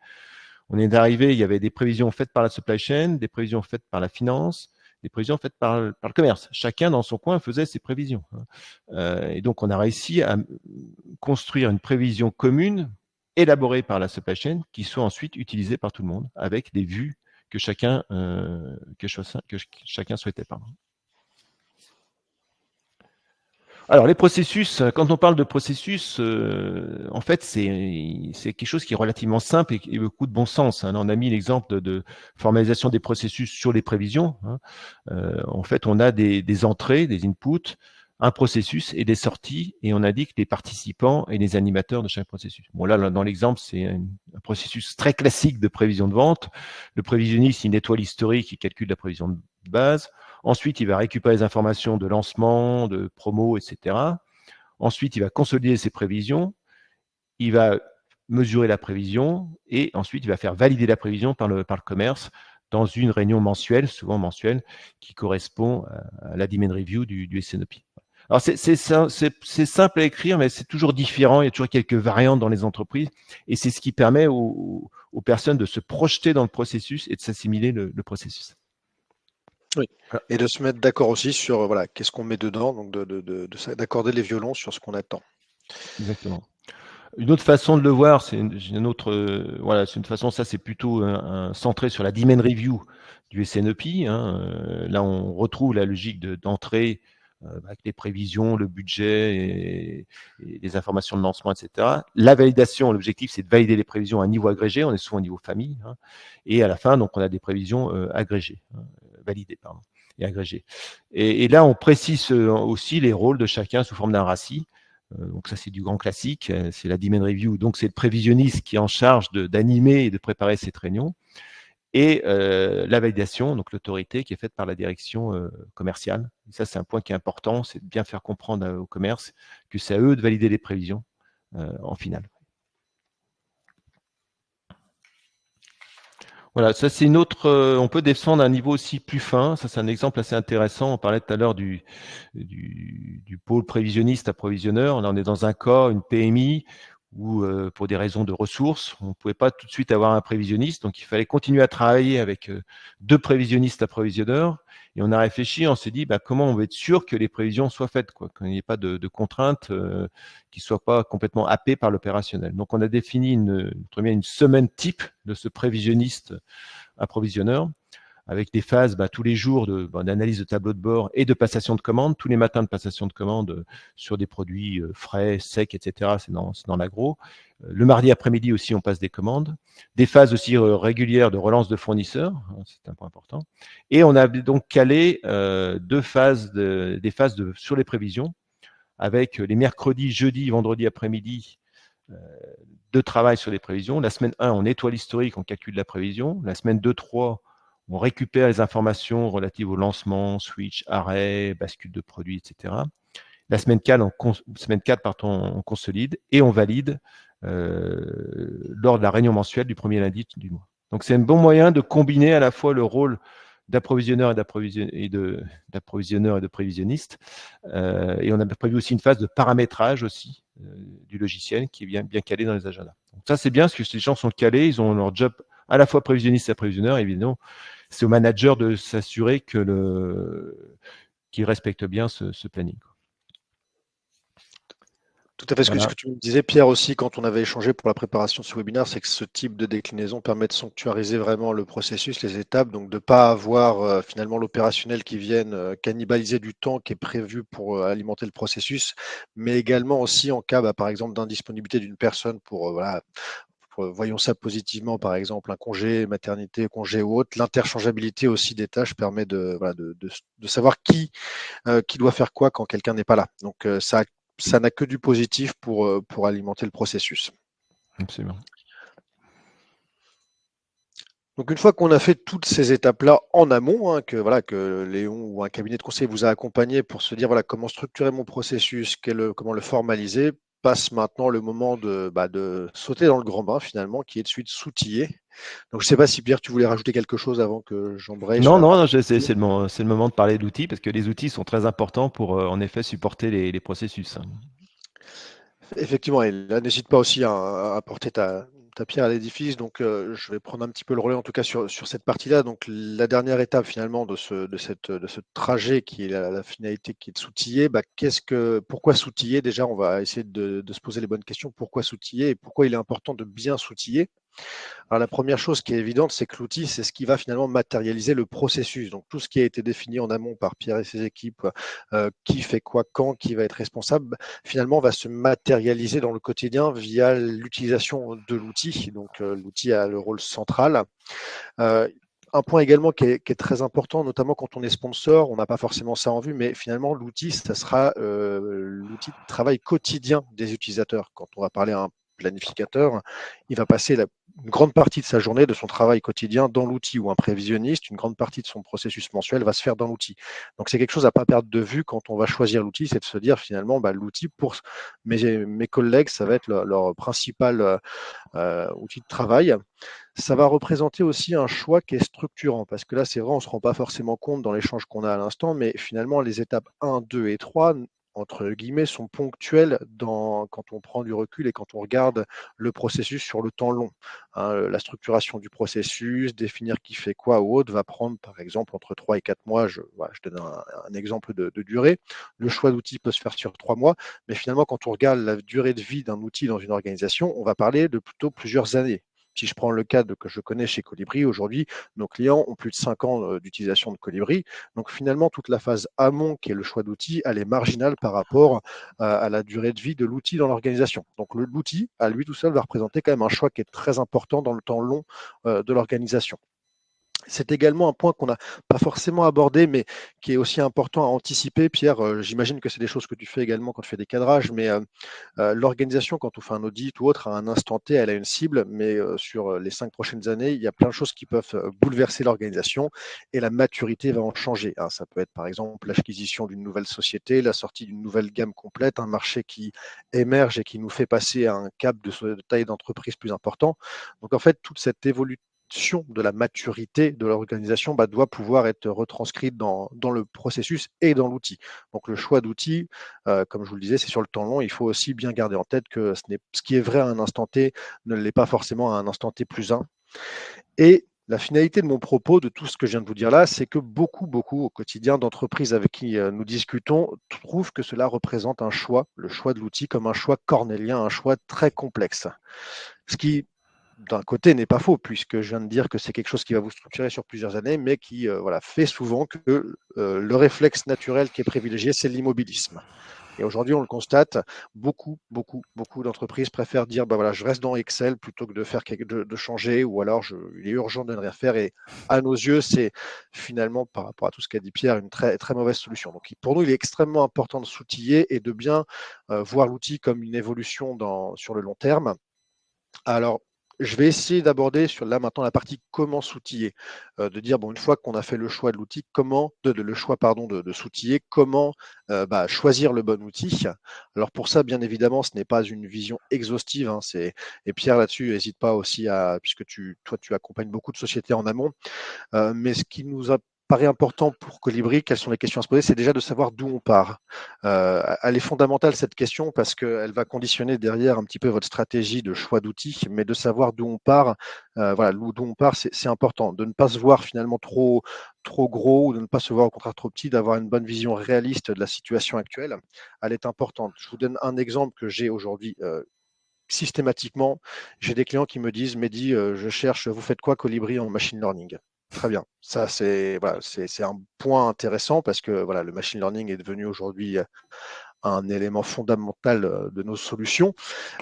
On est arrivé, il y avait des prévisions faites par la supply chain, des prévisions faites par la finance, des prévisions faites par le commerce. Chacun dans son coin faisait ses prévisions. Et donc, on a réussi à construire une prévision commune élaborée par la supply chain qui soit ensuite utilisée par tout le monde avec des vues que chacun souhaitait. Alors, les processus, quand on parle de processus, en fait, c'est quelque chose qui est relativement simple et beaucoup de bon sens. Là, on a mis l'exemple de formalisation des processus sur les prévisions. En fait, on a des entrées, des inputs, un processus et des sorties, et on indique les participants et les animateurs de chaque processus. Bon, là, dans l'exemple, c'est un processus très classique de prévision de vente. Le prévisionniste, il nettoie l'historique, il calcule la prévision de base. Ensuite, il va récupérer les informations de lancement, de promo, etc. Ensuite, il va consolider ses prévisions. Il va mesurer la prévision et ensuite, il va faire valider la prévision par le commerce dans une réunion mensuelle, souvent mensuelle, qui correspond à la demand review du SNOP. Alors, c'est simple à écrire, mais c'est toujours différent. Il y a toujours quelques variantes dans les entreprises et c'est ce qui permet aux personnes de se projeter dans le processus et de s'assimiler le processus. Oui, et de se mettre d'accord aussi sur voilà, qu'est-ce qu'on met dedans, donc d'accorder les violons sur ce qu'on attend. Exactement. Une autre façon de le voir, c'est une autre, voilà, c'est une façon, ça c'est plutôt centré sur la demand review du SNOP. Là, on retrouve la logique d'entrée, avec les prévisions, le budget et les informations de lancement, etc. La validation, l'objectif, c'est de valider les prévisions à un niveau agrégé. On est souvent au niveau famille. Hein, et à la fin, donc, on a des prévisions agrégées, validées, pardon, et agrégées. Et là, on précise aussi les rôles de chacun sous forme d'un RACI. Donc ça, c'est du grand classique. C'est la Demand Review. Donc, c'est le prévisionniste qui est en charge d'animer et de préparer cette réunion. Et la validation, donc l'autorité qui est faite par la direction commerciale. Et ça, c'est un point qui est important, c'est de bien faire comprendre au commerce que c'est à eux de valider les prévisions en finale. Voilà, ça c'est une autre. On peut descendre à un niveau aussi plus fin. Ça, c'est un exemple assez intéressant. On parlait tout à l'heure du pôle prévisionniste approvisionneur. Là, on est dans un cas, une PMI, où pour des raisons de ressources, on ne pouvait pas tout de suite avoir un prévisionniste. Donc, il fallait continuer à travailler avec 2 prévisionnistes approvisionneurs. Et on a réfléchi, on s'est dit comment on va être sûr que les prévisions soient faites, qu'il n'y ait pas de contraintes qui ne soient pas complètement happées par l'opérationnel. Donc, on a défini une semaine type de ce prévisionniste approvisionneur, avec des phases tous les jours d'analyse de tableau de bord et de passation de commandes, tous les matins de passation de commandes sur des produits frais, secs, etc. C'est dans l'agro. Le mardi après-midi aussi, on passe des commandes. Des phases aussi régulières de relance de fournisseurs, c'est un point important. Et on a donc calé des phases sur les prévisions, avec les mercredis, jeudis, vendredis après-midi, de travail sur les prévisions. La semaine 1, on nettoie l'historique, on calcule la prévision. La semaine 2, 3, on récupère les informations relatives au lancement, switch, arrêt, bascule de produits, etc. La semaine 4, on consolide et on valide lors de la réunion mensuelle du premier lundi du mois. Donc, c'est un bon moyen de combiner à la fois le rôle d'approvisionneur et de prévisionniste. Et on a prévu aussi une phase de paramétrage aussi du logiciel qui est bien calé dans les agendas. Donc ça, c'est bien parce que ces gens sont calés, ils ont leur job à la fois prévisionniste et approvisionneur. Évidemment, c'est au manager de s'assurer qu'il respecte bien ce planning. Tout à fait. Ce Voilà. que tu me disais, Pierre, aussi, quand on avait échangé pour la préparation de ce webinaire, c'est que ce type de déclinaison permet de sanctuariser vraiment le processus, les étapes, donc de ne pas avoir finalement l'opérationnel qui vienne cannibaliser du temps qui est prévu pour alimenter le processus, mais également aussi en cas, par exemple, d'indisponibilité d'une personne voyons ça positivement, par exemple, un congé, maternité, congé ou autre. L'interchangeabilité aussi des tâches permet de savoir qui doit faire quoi quand quelqu'un n'est pas là. Donc ça n'a que du positif pour alimenter le processus. Absolument. Donc une fois qu'on a fait toutes ces étapes-là en amont, que Léon ou un cabinet de conseil vous a accompagné pour se dire comment structurer mon processus, comment le formaliser, passe maintenant le moment de sauter dans le grand bain finalement, qui est de suite s'outiller. Donc je ne sais pas si Pierre, tu voulais rajouter quelque chose avant que j'embraye sur Non, la non, partie. c'est le moment de parler d'outils parce que les outils sont très importants pour en effet supporter les processus. Effectivement, et là, n'hésite pas aussi à apporter ta pierre à l'édifice. Donc, je vais prendre un petit peu le relais, en tout cas, sur cette partie-là. Donc, la dernière étape, finalement, de ce trajet qui est la finalité qui est de s'outiller, pourquoi s'outiller? Déjà, on va essayer de se poser les bonnes questions. Pourquoi s'outiller et pourquoi il est important de bien s'outiller? Alors, la première chose qui est évidente, c'est que l'outil, c'est ce qui va finalement matérialiser le processus. Donc, tout ce qui a été défini en amont par Pierre et ses équipes, qui fait quoi, quand, qui va être responsable, finalement, va se matérialiser dans le quotidien via l'utilisation de l'outil. Donc, l'outil a le rôle central. Un point également qui est très important, notamment quand on est sponsor, on n'a pas forcément ça en vue, mais finalement, l'outil, ça sera l'outil de travail quotidien des utilisateurs. Quand on va parler à un planificateur, il va passer une grande partie de sa journée, de son travail quotidien dans l'outil, ou un prévisionniste, une grande partie de son processus mensuel va se faire dans l'outil. Donc c'est quelque chose à ne pas perdre de vue quand on va choisir l'outil, c'est de se dire finalement, l'outil pour mes collègues, ça va être leur principal outil de travail. Ça va représenter aussi un choix qui est structurant, parce que là, c'est vrai, on ne se rend pas forcément compte dans l'échange qu'on a à l'instant, mais finalement, les étapes 1, 2 et 3, entre guillemets, sont ponctuelles quand on prend du recul et quand on regarde le processus sur le temps long. La structuration du processus, définir qui fait quoi ou autre, va prendre par exemple entre 3 et 4 mois. Je donne un exemple de durée. Le choix d'outils peut se faire sur 3 mois, mais finalement, quand on regarde la durée de vie d'un outil dans une organisation, on va parler de plutôt plusieurs années, Si je prends le cas que je connais chez Colibri, aujourd'hui, nos clients ont plus de 5 ans d'utilisation de Colibri. Donc finalement, toute la phase amont, qui est le choix d'outils, elle est marginale par rapport à la durée de vie de l'outil dans l'organisation. Donc l'outil, à lui tout seul, va représenter quand même un choix qui est très important dans le temps long de l'organisation. C'est également un point qu'on n'a pas forcément abordé, mais qui est aussi important à anticiper. Pierre, j'imagine que c'est des choses que tu fais également quand tu fais des cadrages, mais l'organisation, quand on fait un audit ou autre, à un instant T, elle a une cible, mais sur les 5 prochaines années, il y a plein de choses qui peuvent bouleverser l'organisation et la maturité va en changer, hein. Ça peut être par exemple l'acquisition d'une nouvelle société, la sortie d'une nouvelle gamme complète, un marché qui émerge et qui nous fait passer à un cap de taille d'entreprise plus important. Donc en fait, toute cette évolution de la maturité de l'organisation doit pouvoir être retranscrite dans le processus et dans l'outil. Donc le choix d'outils, comme je vous le disais, c'est sur le temps long. Il faut aussi bien garder en tête que ce qui est vrai à un instant T ne l'est pas forcément à un instant T plus un. Et la finalité de mon propos, de tout ce que je viens de vous dire là, c'est que beaucoup au quotidien d'entreprises avec qui nous discutons trouvent que cela représente un choix, le choix de l'outil, comme un choix cornélien, un choix très complexe. Ce qui, d'un côté, n'est pas faux, puisque je viens de dire que c'est quelque chose qui va vous structurer sur plusieurs années, mais qui fait souvent que le réflexe naturel qui est privilégié, c'est l'immobilisme. Et aujourd'hui, on le constate, beaucoup d'entreprises préfèrent dire, voilà, je reste dans Excel plutôt que de changer, ou alors il est urgent de ne rien faire. Et à nos yeux, c'est finalement, par rapport à tout ce qu'a dit Pierre, une très, très mauvaise solution. Donc pour nous, il est extrêmement important de s'outiller et de bien voir l'outil comme une évolution sur le long terme. Alors, je vais essayer d'aborder maintenant la partie comment s'outiller, de dire une fois qu'on a fait le choix de l'outil, le choix de s'outiller, comment choisir le bon outil. Alors pour ça, bien évidemment, ce n'est pas une vision exhaustive, hein, et Pierre là-dessus, n'hésite pas aussi puisque toi tu accompagnes beaucoup de sociétés en amont, mais ce qui nous paraît important pour Colibri, quelles sont les questions à se poser, c'est déjà de savoir d'où on part. Elle est fondamentale cette question parce qu'elle va conditionner derrière un petit peu votre stratégie de choix d'outils, mais de savoir d'où on part, d'où on part, c'est important. De ne pas se voir finalement trop gros ou de ne pas se voir au contraire trop petit, d'avoir une bonne vision réaliste de la situation actuelle. Elle est importante. Je vous donne un exemple que j'ai aujourd'hui. Systématiquement, j'ai des clients qui me disent, Mehdi, je cherche, vous faites quoi Colibri en machine learning? Très bien. Ça, c'est un point intéressant parce que le machine learning est devenu aujourd'hui un élément fondamental de nos solutions.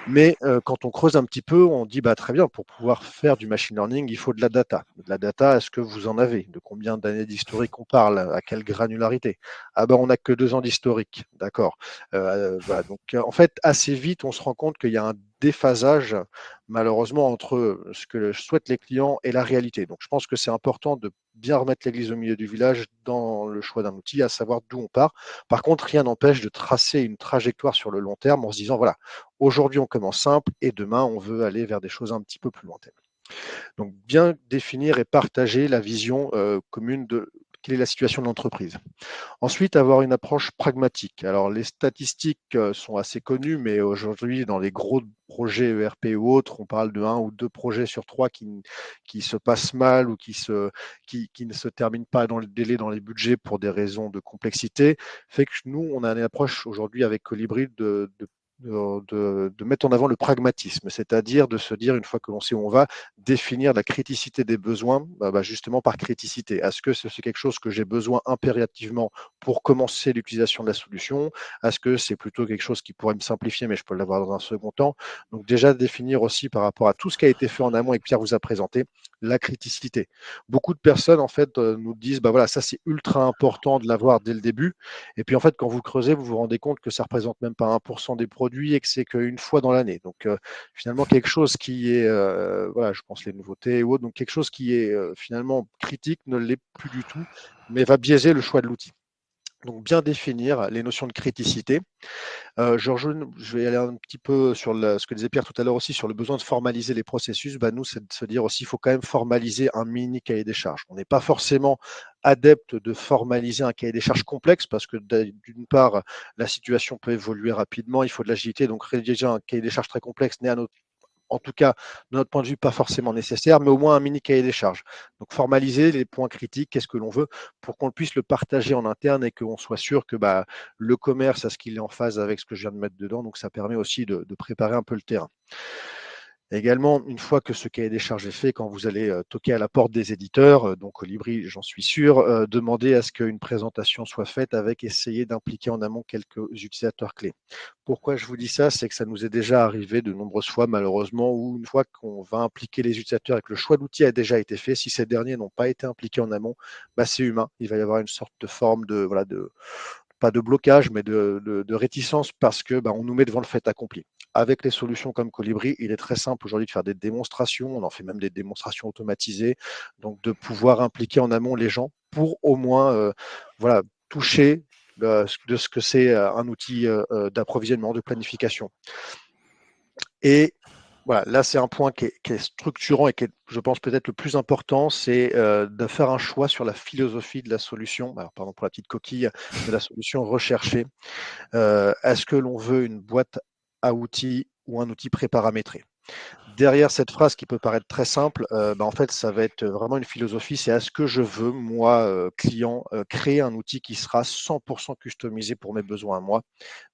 Mais quand on creuse un petit peu, on dit très bien, pour pouvoir faire du machine learning, il faut de la data. De la data, est-ce que vous en avez? De combien d'années d'historique on parle? À quelle granularité? Ah on n'a que 2 ans d'historique, d'accord. Donc en fait, assez vite, on se rend compte qu'il y a un déphasage, malheureusement, entre ce que souhaitent les clients et la réalité. Donc je pense que c'est important de bien remettre l'église au milieu du village dans le choix d'un outil, à savoir d'où on part. Par contre, rien n'empêche de tracer une trajectoire sur le long terme en se disant, voilà, aujourd'hui, on commence simple et demain, on veut aller vers des choses un petit peu plus lointaines. Donc, bien définir et partager la vision commune de quelle est la situation de l'entreprise. Ensuite, avoir une approche pragmatique. Alors, les statistiques sont assez connues, mais aujourd'hui, dans les gros projets ERP ou autres, on parle de 1 ou 2 projets sur 3 qui se passent mal ou qui ne se terminent pas dans le délai, dans les budgets pour des raisons de complexité. Fait que nous, on a une approche aujourd'hui avec Colibri de mettre en avant le pragmatisme, c'est-à-dire de se dire, une fois que l'on sait où on va, définir la criticité des besoins, justement par criticité. Est-ce que c'est quelque chose que j'ai besoin impérativement pour commencer l'utilisation de la solution? Est-ce que c'est plutôt quelque chose qui pourrait me simplifier, mais je peux l'avoir dans un second temps? Donc déjà définir aussi par rapport à tout ce qui a été fait en amont et que Pierre vous a présenté, la criticité. Beaucoup de personnes en fait nous disent, ça c'est ultra important de l'avoir dès le début. Et puis en fait, quand vous creusez, vous vous rendez compte que ça représente même pas 1% des produits et que c'est qu'une fois dans l'année. Donc finalement, quelque chose qui est, je pense les nouveautés ou autres, donc quelque chose qui est finalement critique ne l'est plus du tout, mais va biaiser le choix de l'outil. Donc bien définir les notions de criticité. Je vais aller un petit peu sur ce que disait Pierre tout à l'heure aussi, sur le besoin de formaliser les processus. Nous, c'est de se dire aussi, il faut quand même formaliser un mini cahier des charges. On n'est pas forcément adepte de formaliser un cahier des charges complexe parce que d'une part, la situation peut évoluer rapidement, il faut de l'agilité, donc rédiger un cahier des charges très complexe n'est en tout cas, de notre point de vue, pas forcément nécessaire, mais au moins un mini cahier des charges. Donc, formaliser les points critiques, qu'est-ce que l'on veut, pour qu'on puisse le partager en interne et qu'on soit sûr que le commerce, à ce qu'il est en phase avec ce que je viens de mettre dedans. Donc, ça permet aussi de préparer un peu le terrain. Également, une fois que ce cahier des charges est fait, quand vous allez toquer à la porte des éditeurs, donc Colibri, j'en suis sûr, demandez à ce qu'une présentation soit faite avec essayer d'impliquer en amont quelques utilisateurs clés. Pourquoi je vous dis ça? C'est que ça nous est déjà arrivé de nombreuses fois, malheureusement, où une fois qu'on va impliquer les utilisateurs et que le choix d'outils a déjà été fait, si ces derniers n'ont pas été impliqués en amont, bah, c'est humain. Il va y avoir une sorte de forme de, voilà, pas de blocage, mais de réticence parce que bah, on nous met devant le fait accompli. Avec les solutions comme Colibri, il est très simple aujourd'hui de faire des démonstrations, on en fait même des démonstrations automatisées, donc de pouvoir impliquer en amont les gens pour au moins voilà, toucher de ce que c'est un outil d'approvisionnement, de planification. Et voilà, là c'est un point qui est structurant et qui est, je pense, peut-être le plus important, c'est de faire un choix sur la philosophie de la solution, alors, pardon pour la petite coquille, de la solution recherchée. Est-ce que l'on veut une boîte à outils ou un outil préparamétré? Derrière cette phrase qui peut paraître très simple, bah, en fait, ça va être vraiment une philosophie. C'est est-ce que je veux, moi, client, créer un outil qui sera 100% customisé pour mes besoins à moi?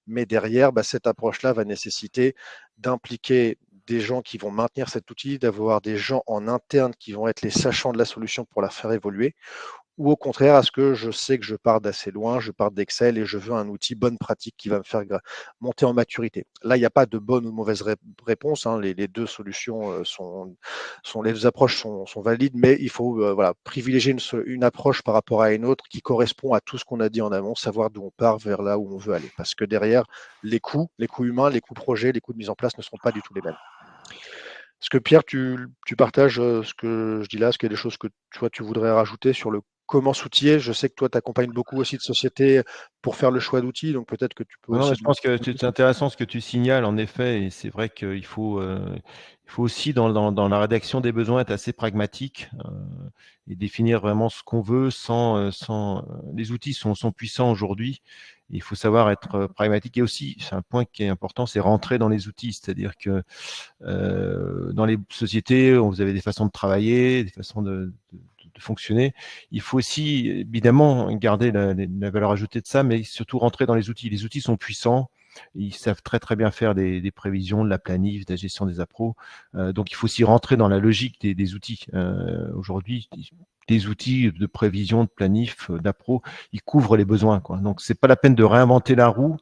Mais derrière, bah, cette approche-là va nécessiter d'impliquer des gens qui vont maintenir cet outil, d'avoir des gens en interne qui vont être les sachants de la solution pour la faire évoluer, ou au contraire, est-ce que je sais que je pars d'assez loin, je pars d'Excel et je veux un outil bonne pratique qui va me faire monter en maturité. Là, il n'y a pas de bonne ou de mauvaise réponse, hein. Les deux solutions les deux approches sont valides, mais il faut voilà, privilégier une approche par rapport à une autre qui correspond à tout ce qu'on a dit en amont, savoir d'où on part vers là où on veut aller. Parce que derrière, les coûts humains, les coûts projets, les coûts de mise en place ne seront pas du tout les mêmes. Est-ce que Pierre, tu partages ce que je dis là? Est-ce qu'il y a des choses que toi, tu voudrais rajouter sur le comment s'outiller? Je sais que toi, tu accompagnes beaucoup aussi de sociétés pour faire le choix d'outils, donc peut-être que tu peux Non, mais aussi je pense que nous. c'est intéressant ce que tu signales, en effet, et c'est vrai il faut aussi dans la rédaction des besoins être assez pragmatique et définir vraiment ce qu'on veut les outils sont puissants aujourd'hui. Il faut savoir être pragmatique et aussi, c'est un point qui est important, c'est rentrer dans les outils, c'est-à-dire que dans les sociétés, vous avez des façons de travailler, des façons de fonctionner. Il faut aussi, évidemment, garder la valeur ajoutée de ça, mais surtout rentrer dans les outils. Les outils sont puissants. Ils savent très très bien faire des prévisions, de la planif, de la gestion des appros. Donc il faut aussi rentrer dans la logique des outils. Aujourd'hui, des outils de prévision, de planif, d'appro, ils couvrent les besoins, quoi. Donc c'est pas la peine de réinventer la roue.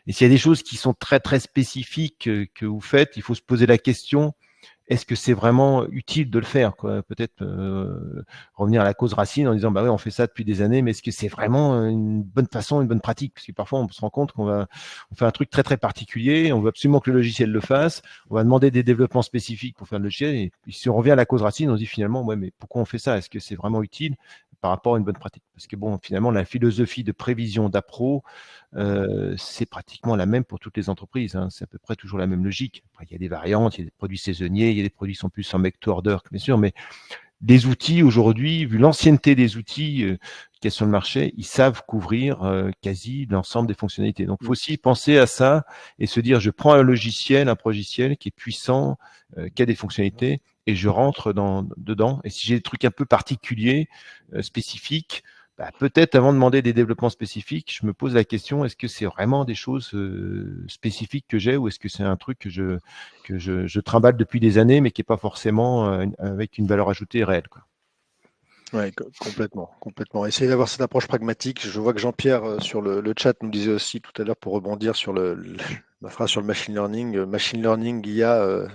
Et s'il y a des choses qui sont très très spécifiques que vous faites, il faut se poser la question, est-ce que c'est vraiment utile de le faire, quoi? Peut-être revenir à la cause racine en disant bah oui, on fait ça depuis des années, mais est-ce que c'est vraiment une bonne façon, une bonne pratique? Parce que parfois on se rend compte on fait un truc très très particulier, on veut absolument que le logiciel le fasse, on va demander des développements spécifiques pour faire le logiciel, et puis si on revient à la cause racine, on se dit finalement ouais, mais pourquoi on fait ça? Est-ce que c'est vraiment utile par rapport à une bonne pratique? Parce que bon, finalement, la philosophie de prévision d'appro, c'est pratiquement la même pour toutes les entreprises, hein. C'est à peu près toujours la même logique. Après, il y a des variantes, il y a des produits saisonniers, il y a des produits qui sont plus en make to order, bien sûr, mais des outils aujourd'hui, vu l'ancienneté des outils qu'il y a sur le marché, ils savent couvrir quasi l'ensemble des fonctionnalités. Donc, il faut Mm. aussi penser à ça et se dire, je prends un progiciel qui est puissant, qui a des fonctionnalités, et je rentre dedans. Et si j'ai des trucs un peu particuliers, spécifiques, bah, peut-être avant de demander des développements spécifiques, je me pose la question, est-ce que c'est vraiment des choses spécifiques que j'ai, ou est-ce que c'est un truc je trimballe depuis des années, mais qui n'est pas forcément avec une valeur ajoutée réelle, quoi. Ouais, complètement, complètement. Essayez d'avoir cette approche pragmatique. Je vois que Jean-Pierre sur le chat nous disait aussi tout à l'heure pour rebondir sur la phrase sur le machine learning. Machine learning, il y a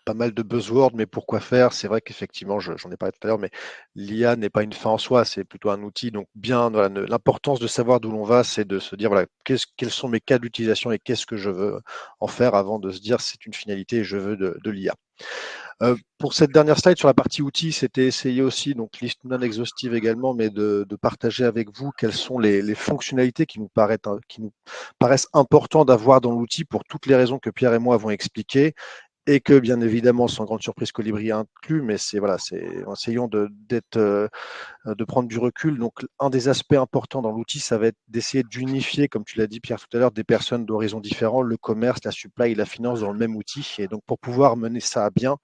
pas mal de buzzwords, mais pourquoi faire? C'est vrai qu'effectivement, j'en ai parlé tout à l'heure, mais l'IA n'est pas une fin en soi, c'est plutôt un outil. Donc, bien, voilà, l'importance de savoir d'où l'on va, c'est de se dire, voilà, quels sont mes cas d'utilisation et qu'est-ce que je veux en faire avant de se dire, c'est une finalité et je veux de l'IA. Pour cette dernière slide sur la partie outils, c'était essayer aussi, donc liste non exhaustive également, mais de partager avec vous quelles sont les fonctionnalités qui nous paraissent importantes d'avoir dans l'outil pour toutes les raisons que Pierre et moi avons expliquées, et que bien évidemment, sans grande surprise, Colibri inclus, mais c'est voilà, essayons de prendre du recul. Donc, un des aspects importants dans l'outil, ça va être d'essayer d'unifier, comme tu l'as dit Pierre tout à l'heure, des personnes d'horizons différents, le commerce, la supply et la finance dans le même outil. Et donc, pour pouvoir mener ça à bien,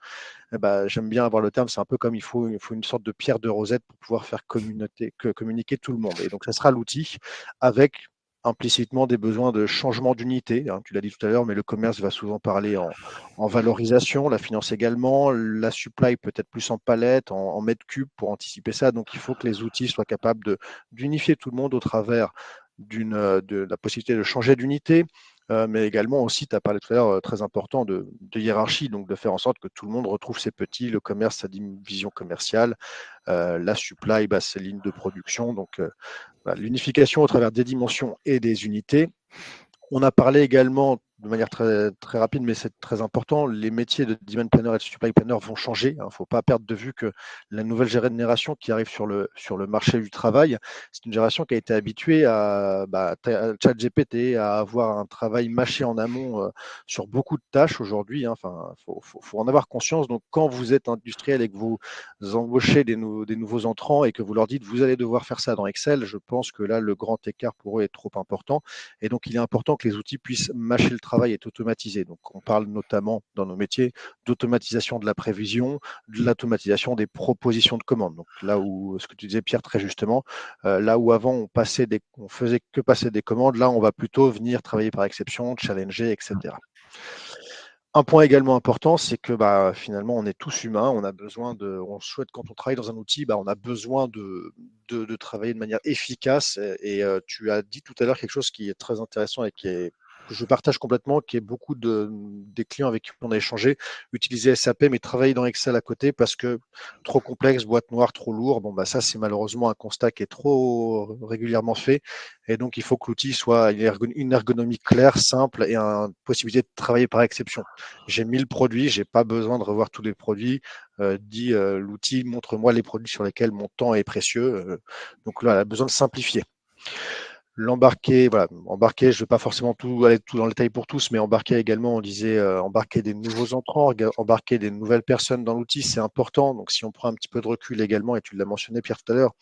eh ben, j'aime bien avoir le terme, c'est un peu comme il faut une sorte de pierre de Rosette pour pouvoir faire communiquer tout le monde. Et donc, ça sera l'outil avec implicitement des besoins de changement d'unité. Tu l'as dit tout à l'heure, mais le commerce va souvent parler en valorisation, la finance également, la supply peut-être plus en palette, en mètres cubes pour anticiper ça. Donc, il faut que les outils soient capables d'unifier tout le monde au travers de la possibilité de changer d'unité, mais également aussi, tu as parlé tout à l'heure, très important, de hiérarchie, donc de faire en sorte que tout le monde retrouve ses petits, le commerce, sa division commerciale, la supply, ses lignes de production. Donc, voilà, l'unification au travers des dimensions et des unités. On a parlé également de manière très, très rapide, mais c'est très important, les métiers de demand planner et de supply planner vont changer. Il ne faut pas perdre de vue que la nouvelle génération qui arrive sur le marché du travail, c'est une génération qui a été habituée à ChatGPT, à avoir un travail mâché en amont sur beaucoup de tâches aujourd'hui. Enfin, faut en avoir conscience. Donc, quand vous êtes industriel et que vous embauchez des nouveaux entrants et que vous leur dites vous allez devoir faire ça dans Excel, je pense que là, le grand écart pour eux est trop important. Et donc, il est important que les outils puissent mâcher le travail et automatiser. Donc, on parle notamment dans nos métiers d'automatisation de la prévision, de l'automatisation des propositions de commandes. Donc, là où, ce que tu disais, Pierre, très justement, là où avant on faisait que passer des commandes, là, on va plutôt venir travailler par exception, challenger, etc. Un point également important, c'est que finalement, on est tous humains, on souhaite quand on travaille dans un outil, on a besoin de travailler de manière efficace. Et tu as dit tout à l'heure quelque chose qui est très intéressant et que je partage complètement, qui est beaucoup des clients avec qui on a échangé, utiliser SAP, mais travailler dans Excel à côté parce que trop complexe, boîte noire, trop lourd. Bon, ça, c'est malheureusement un constat qui est trop régulièrement fait. Et donc, il faut que l'outil soit une ergonomie claire, simple et une possibilité de travailler par exception. J'ai 1000 produits, j'ai pas besoin de revoir tous les produits. L'outil, montre-moi les produits sur lesquels mon temps est précieux. Donc là, elle a besoin de simplifier. L'embarquer, voilà, embarquer, je ne vais pas forcément aller tout dans le détail pour tous, mais embarquer également, on disait, embarquer des nouveaux entrants, embarquer des nouvelles personnes dans l'outil, c'est important. Donc, si on prend un petit peu de recul également, et tu l'as mentionné, Pierre, tout à l'heure,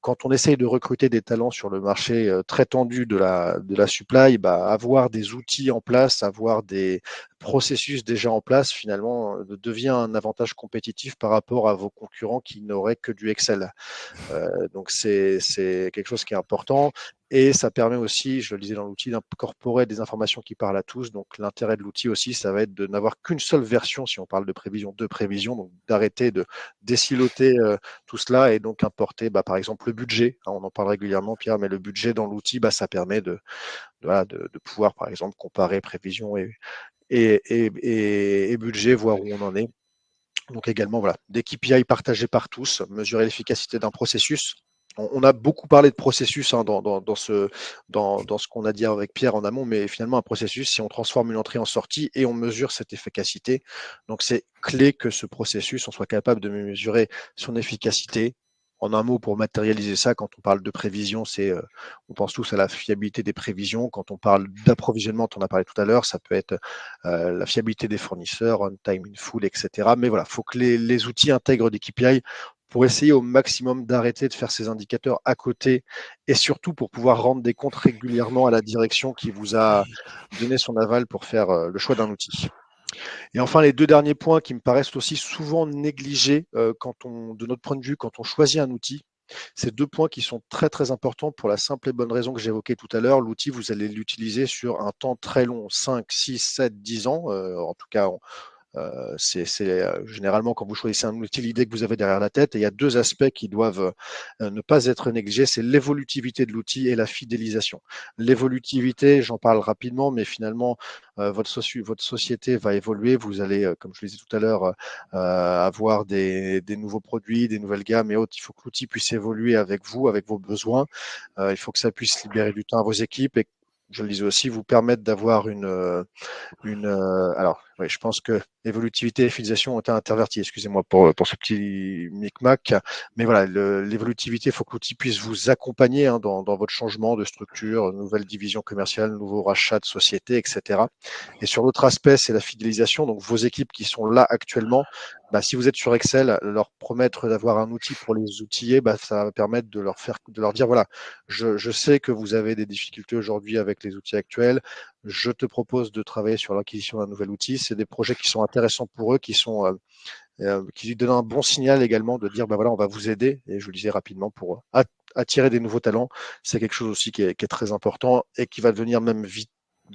quand on essaye de recruter des talents sur le marché très tendu de la supply, avoir des outils en place, avoir des processus déjà en place, finalement, devient un avantage compétitif par rapport à vos concurrents qui n'auraient que du Excel. Donc, c'est quelque chose qui est important. Et ça permet aussi, je le disais dans l'outil, d'incorporer des informations qui parlent à tous. Donc, l'intérêt de l'outil aussi, ça va être de n'avoir qu'une seule version, si on parle de prévision, donc d'arrêter de désiloter tout cela et donc importer, par exemple, le budget. On en parle régulièrement, Pierre, mais le budget dans l'outil, ça permet de pouvoir, par exemple, comparer prévision et budget, voir où on en est. Donc également, voilà, des KPI partagés par tous, mesurer l'efficacité d'un processus. On a beaucoup parlé de processus dans ce qu'on a dit avec Pierre en amont, mais finalement, un processus, si on transforme une entrée en sortie et on mesure cette efficacité, donc c'est clé que ce processus, on soit capable de mesurer son efficacité. En un mot, pour matérialiser ça, quand on parle de prévision, on pense tous à la fiabilité des prévisions. Quand on parle d'approvisionnement, on en a parlé tout à l'heure, ça peut être la fiabilité des fournisseurs, on time in full, etc. Mais voilà, il faut que les outils intègrent des KPI pour essayer au maximum d'arrêter de faire ces indicateurs à côté et surtout pour pouvoir rendre des comptes régulièrement à la direction qui vous a donné son aval pour faire le choix d'un outil. Et enfin, les deux derniers points qui me paraissent aussi souvent négligés de notre point de vue, quand on choisit un outil, c'est deux points qui sont très très importants pour la simple et bonne raison que j'évoquais tout à l'heure. L'outil, vous allez l'utiliser sur un temps très long, 5, 6, 7, 10 ans. En tout cas, c'est généralement quand vous choisissez un outil, l'idée que vous avez derrière la tête. Et il y a deux aspects qui doivent ne pas être négligés, c'est l'évolutivité de l'outil et la fidélisation. L'évolutivité, j'en parle rapidement, mais finalement, votre société va évoluer. Vous allez, comme je le disais tout à l'heure, avoir des nouveaux produits, des nouvelles gammes et autres. Il faut que l'outil puisse évoluer avec vous, avec vos besoins. Il faut que ça puisse libérer du temps à vos équipes et, je le disais aussi, vous permettre d'avoir alors, oui, je pense que évolutivité et fidélisation ont été intervertis. Excusez-moi pour ce petit micmac. Mais voilà, l'évolutivité, il faut que l'outil puisse vous accompagner dans votre changement de structure, nouvelle division commerciale, nouveau rachat de société, etc. Et sur l'autre aspect, c'est la fidélisation. Donc, vos équipes qui sont là actuellement, si vous êtes sur Excel, leur promettre d'avoir un outil pour les outiller, ça va permettre de leur dire, voilà, je sais que vous avez des difficultés aujourd'hui avec les outils actuels. Je te propose de travailler sur l'acquisition d'un nouvel outil. C'est des projets qui sont intéressants pour eux, qui sont qui donne un bon signal également de dire, bah voilà, on va vous aider. Et je le disais rapidement, pour attirer des nouveaux talents, c'est quelque chose aussi qui est très important et qui va devenir même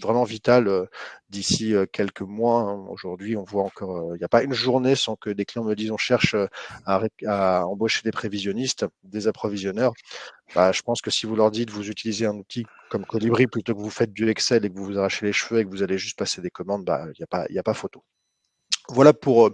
vraiment vital d'ici quelques mois, hein. Aujourd'hui, on voit encore, il n'y a pas une journée sans que des clients me disent on cherche à embaucher des prévisionnistes, des approvisionneurs. Bah, je pense que si vous leur dites vous utilisez un outil comme Colibri plutôt que vous faites du Excel et que vous vous arrachez les cheveux et que vous allez juste passer des commandes, bah, il y a pas photo. Voilà pour,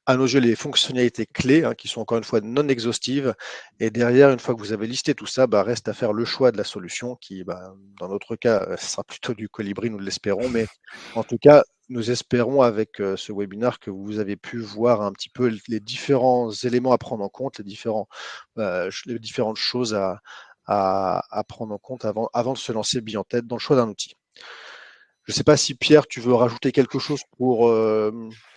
à nos yeux, les fonctionnalités clés, hein, qui sont encore une fois non exhaustives. Et derrière, une fois que vous avez listé tout ça, bah, reste à faire le choix de la solution qui, bah, dans notre cas, ce sera plutôt du Colibri, nous l'espérons. Mais en tout cas, nous espérons avec ce webinaire que vous avez pu voir un petit peu les différents éléments à prendre en compte, les différentes choses à prendre en compte avant de se lancer bien en tête dans le choix d'un outil. Je ne sais pas si Pierre, tu veux rajouter quelque chose pour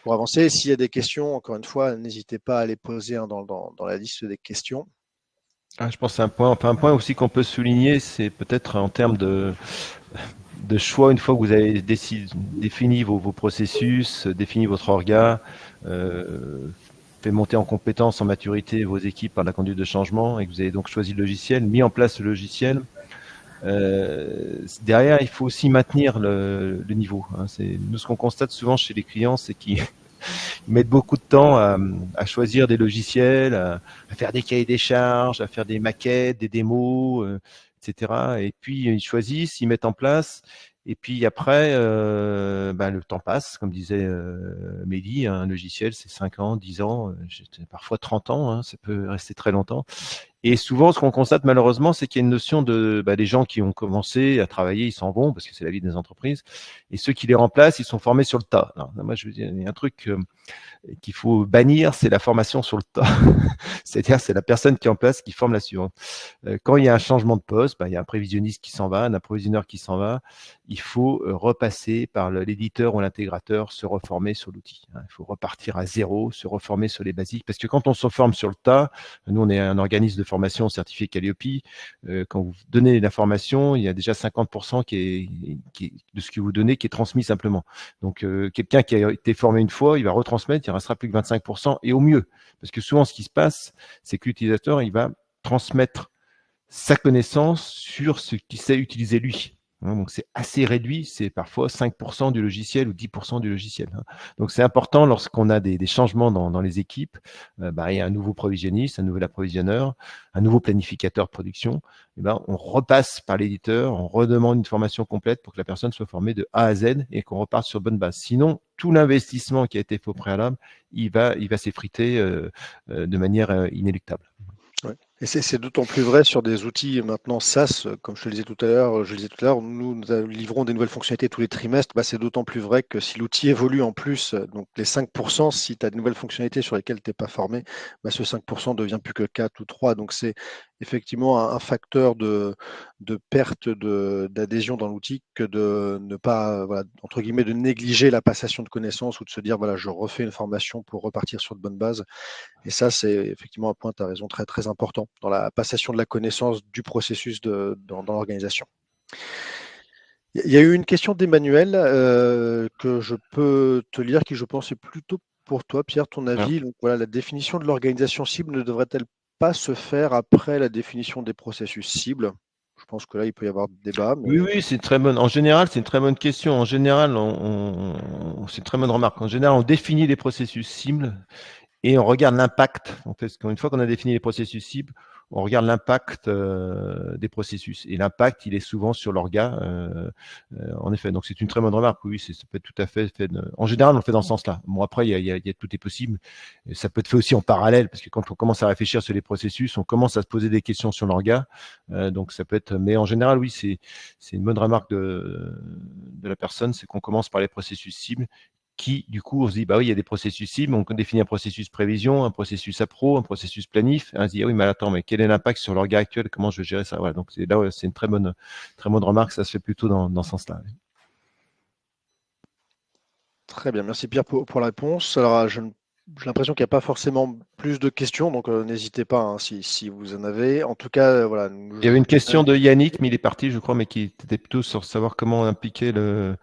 avancer. S'il y a des questions, encore une fois, n'hésitez pas à les poser, hein, dans la liste des questions. Je pense que c'est un point aussi qu'on peut souligner, c'est peut-être en termes de choix, une fois que vous avez défini vos processus, défini votre orga, fait monter en compétence, en maturité vos équipes par la conduite de changement et que vous avez donc choisi le logiciel, mis en place le logiciel. Derrière, il faut aussi maintenir le niveau, hein. Nous, ce qu'on constate souvent chez les clients, c'est qu'ils mettent beaucoup de temps à choisir des logiciels, à faire des cahiers des charges, à faire des maquettes, des démos, etc. Et puis, ils choisissent, ils mettent en place. Et puis après, le temps passe, comme disait Mehdi, un logiciel, c'est 5 ans, 10 ans, parfois 30 ans, hein, ça peut rester très longtemps. Et souvent, ce qu'on constate malheureusement, c'est qu'il y a une notion des gens qui ont commencé à travailler, ils s'en vont parce que c'est la vie des entreprises. Et ceux qui les remplacent, ils sont formés sur le tas. Alors, moi, je veux dire, il y a un truc qu'il faut bannir, c'est la formation sur le tas. C'est-à-dire, c'est la personne qui est en place qui forme la suivante. Quand il y a un changement de poste, il y a un prévisionniste qui s'en va, un approvisionneur qui s'en va. Il faut repasser par l'éditeur ou l'intégrateur, se reformer sur l'outil. Il faut repartir à zéro, se reformer sur les basiques. Parce que quand on se forme sur le tas, nous, on est un organisme de formation certifié Calliope. Quand vous donnez l'information, il y a déjà 50% de ce que vous donnez qui est transmis simplement. Donc, quelqu'un qui a été formé une fois, il va retransmettre, il ne restera plus que 25%, et au mieux. Parce que souvent, ce qui se passe, c'est que l'utilisateur, il va transmettre sa connaissance sur ce qu'il sait utiliser lui. Donc, c'est assez réduit, c'est parfois 5% du logiciel ou 10% du logiciel. Donc, c'est important lorsqu'on a des changements dans les équipes, il y a un nouveau provisionniste, un nouvel approvisionneur, un nouveau planificateur de production, on repasse par l'éditeur, on redemande une formation complète pour que la personne soit formée de A à Z et qu'on reparte sur bonne base. Sinon, tout l'investissement qui a été fait au préalable, il va s'effriter de manière inéluctable. Ouais. Et c'est d'autant plus vrai sur des outils maintenant SaaS, comme je le disais tout à l'heure, nous livrons des nouvelles fonctionnalités tous les trimestres. C'est d'autant plus vrai que si l'outil évolue en plus, donc les 5%, si tu as de nouvelles fonctionnalités sur lesquelles tu n'es pas formé, ce 5% devient plus que 4 ou 3. Donc c'est effectivement un facteur de perte d'adhésion dans l'outil que de ne pas, entre guillemets, de négliger la passation de connaissances ou de se dire, voilà, je refais une formation pour repartir sur de bonnes bases. Et ça, c'est effectivement un point, tu as raison, très, très important dans la passation de la connaissance du processus dans l'organisation. Il y a eu une question d'Emmanuel que je peux te lire, qui je pense est plutôt pour toi, Pierre, ton avis. Donc, voilà, la définition de l'organisation cible ne devrait-elle pas se faire après la définition des processus cibles? Je pense que là, il peut y avoir débat. Mais... Oui, c'est très bonne. En général, c'est une très bonne question. En général, c'est une très bonne remarque. En général, on définit les processus cibles et on regarde l'impact. En fait, une fois qu'on a défini les processus cibles, on regarde l'impact des processus. Et l'impact, il est souvent sur l'orga, en effet. Donc, c'est une très bonne remarque. Oui, ça peut être tout à fait fait. En général, on le fait dans ce sens-là. Bon, après, tout est possible. Et ça peut être fait aussi en parallèle, parce que quand on commence à réfléchir sur les processus, on commence à se poser des questions sur l'orga. Donc, ça peut être. Mais en général, oui, c'est une bonne remarque de la personne, c'est qu'on commence par les processus cibles qui, du coup, on se dit, bah oui, il y a des processus cibles, on définit un processus prévision, un processus appro, un processus planif, et on se dit, ah oui, mais attends, mais quel est l'impact sur l'orga actuel, comment je vais gérer ça? Voilà, donc là, c'est une très bonne remarque, ça se fait plutôt dans ce sens-là. Très bien, merci Pierre pour la réponse. Alors, j'ai l'impression qu'il n'y a pas forcément plus de questions, donc n'hésitez pas, hein, si vous en avez. En tout cas, voilà. Il y avait une question de Yannick, mais il est parti, je crois, mais qui était plutôt sur savoir comment appliquer le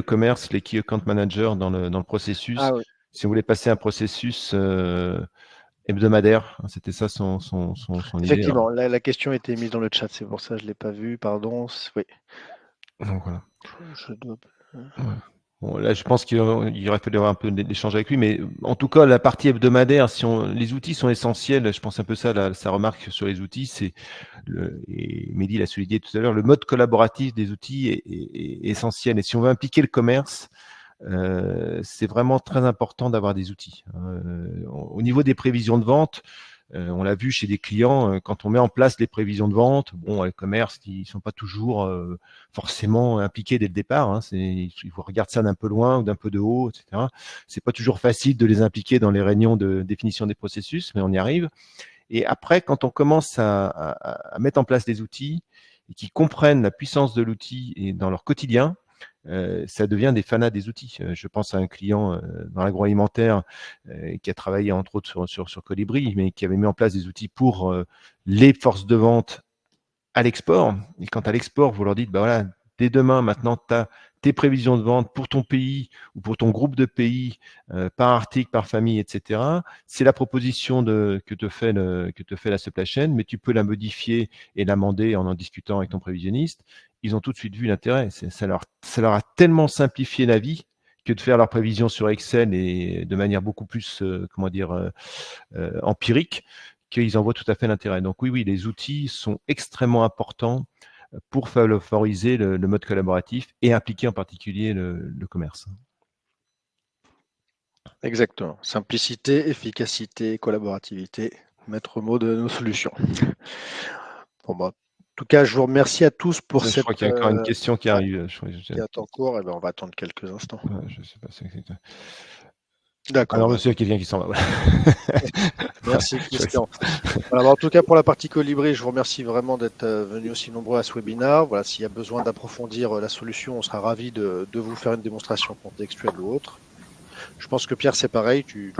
commerce, les key account managers dans le processus. Ah oui. si on voulait passer un processus hebdomadaire. C'était ça son idée. Effectivement, la question a été mise dans le chat, c'est pour ça que je ne l'ai pas vue, pardon. Oui. Donc voilà. Je dois... Ouais. Bon, là, je pense qu'il aurait fallu avoir un peu d'échange avec lui, mais en tout cas, la partie hebdomadaire, les outils sont essentiels. Je pense un peu ça, sa remarque sur les outils, c'est et Mehdi l'a souligné tout à l'heure, le mode collaboratif des outils est essentiel. Et si on veut impliquer le commerce, c'est vraiment très important d'avoir des outils. Au niveau des prévisions de vente, on l'a vu chez des clients, quand on met en place les prévisions de vente, bon, les commerces qui ne sont pas toujours forcément impliqués dès le départ. Hein, il faut regarder ça d'un peu loin ou d'un peu de haut, etc. C'est pas toujours facile de les impliquer dans les réunions de définition des processus, mais on y arrive. Et après, quand on commence à mettre en place des outils et qu'ils comprennent la puissance de l'outil et dans leur quotidien, ça devient des fanats des outils. Je pense à un client dans l'agroalimentaire qui a travaillé entre autres sur Colibri, mais qui avait mis en place des outils pour les forces de vente à l'export. Et quand à l'export, vous leur dites, bah voilà, dès demain, maintenant, tu as tes prévisions de vente pour ton pays ou pour ton groupe de pays, par article, par famille, etc. C'est la proposition que te fait la supply chain, mais tu peux la modifier et l'amender en discutant avec ton prévisionniste. Ils ont tout de suite vu l'intérêt. Ça leur a tellement simplifié la vie que de faire leurs prévisions sur Excel et de manière beaucoup plus, empirique, qu'ils en voient tout à fait l'intérêt. Donc oui, les outils sont extrêmement importants pour favoriser le mode collaboratif et impliquer en particulier le commerce. Exactement. Simplicité, efficacité, collaborativité, maître mot de nos solutions. Bon, bah, en tout cas, je vous remercie à tous pour Je crois qu'il y a encore une question qui arrive. qui est en cours. Et ben, on va attendre quelques instants. Je sais pas, D'accord. Alors, monsieur, il y a quelqu'un qui s'en va. Voilà. Merci, Christian. Voilà, en tout cas, pour la partie Colibri, je vous remercie vraiment d'être venus aussi nombreux à ce webinaire. Voilà, s'il y a besoin d'approfondir la solution, on sera ravis de vous faire une démonstration contextuelle ou autre. Je pense que Pierre, c'est pareil. Il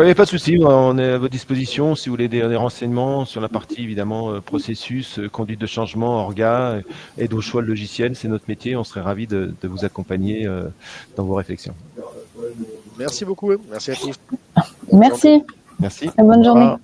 n'y a pas de souci, on est à votre disposition si vous voulez des renseignements sur la partie évidemment processus, conduite de changement, orga, aide au choix de logiciel, c'est notre métier, on serait ravis de vous accompagner dans vos réflexions. Merci beaucoup, merci à tous. Merci. Merci. Bonne journée.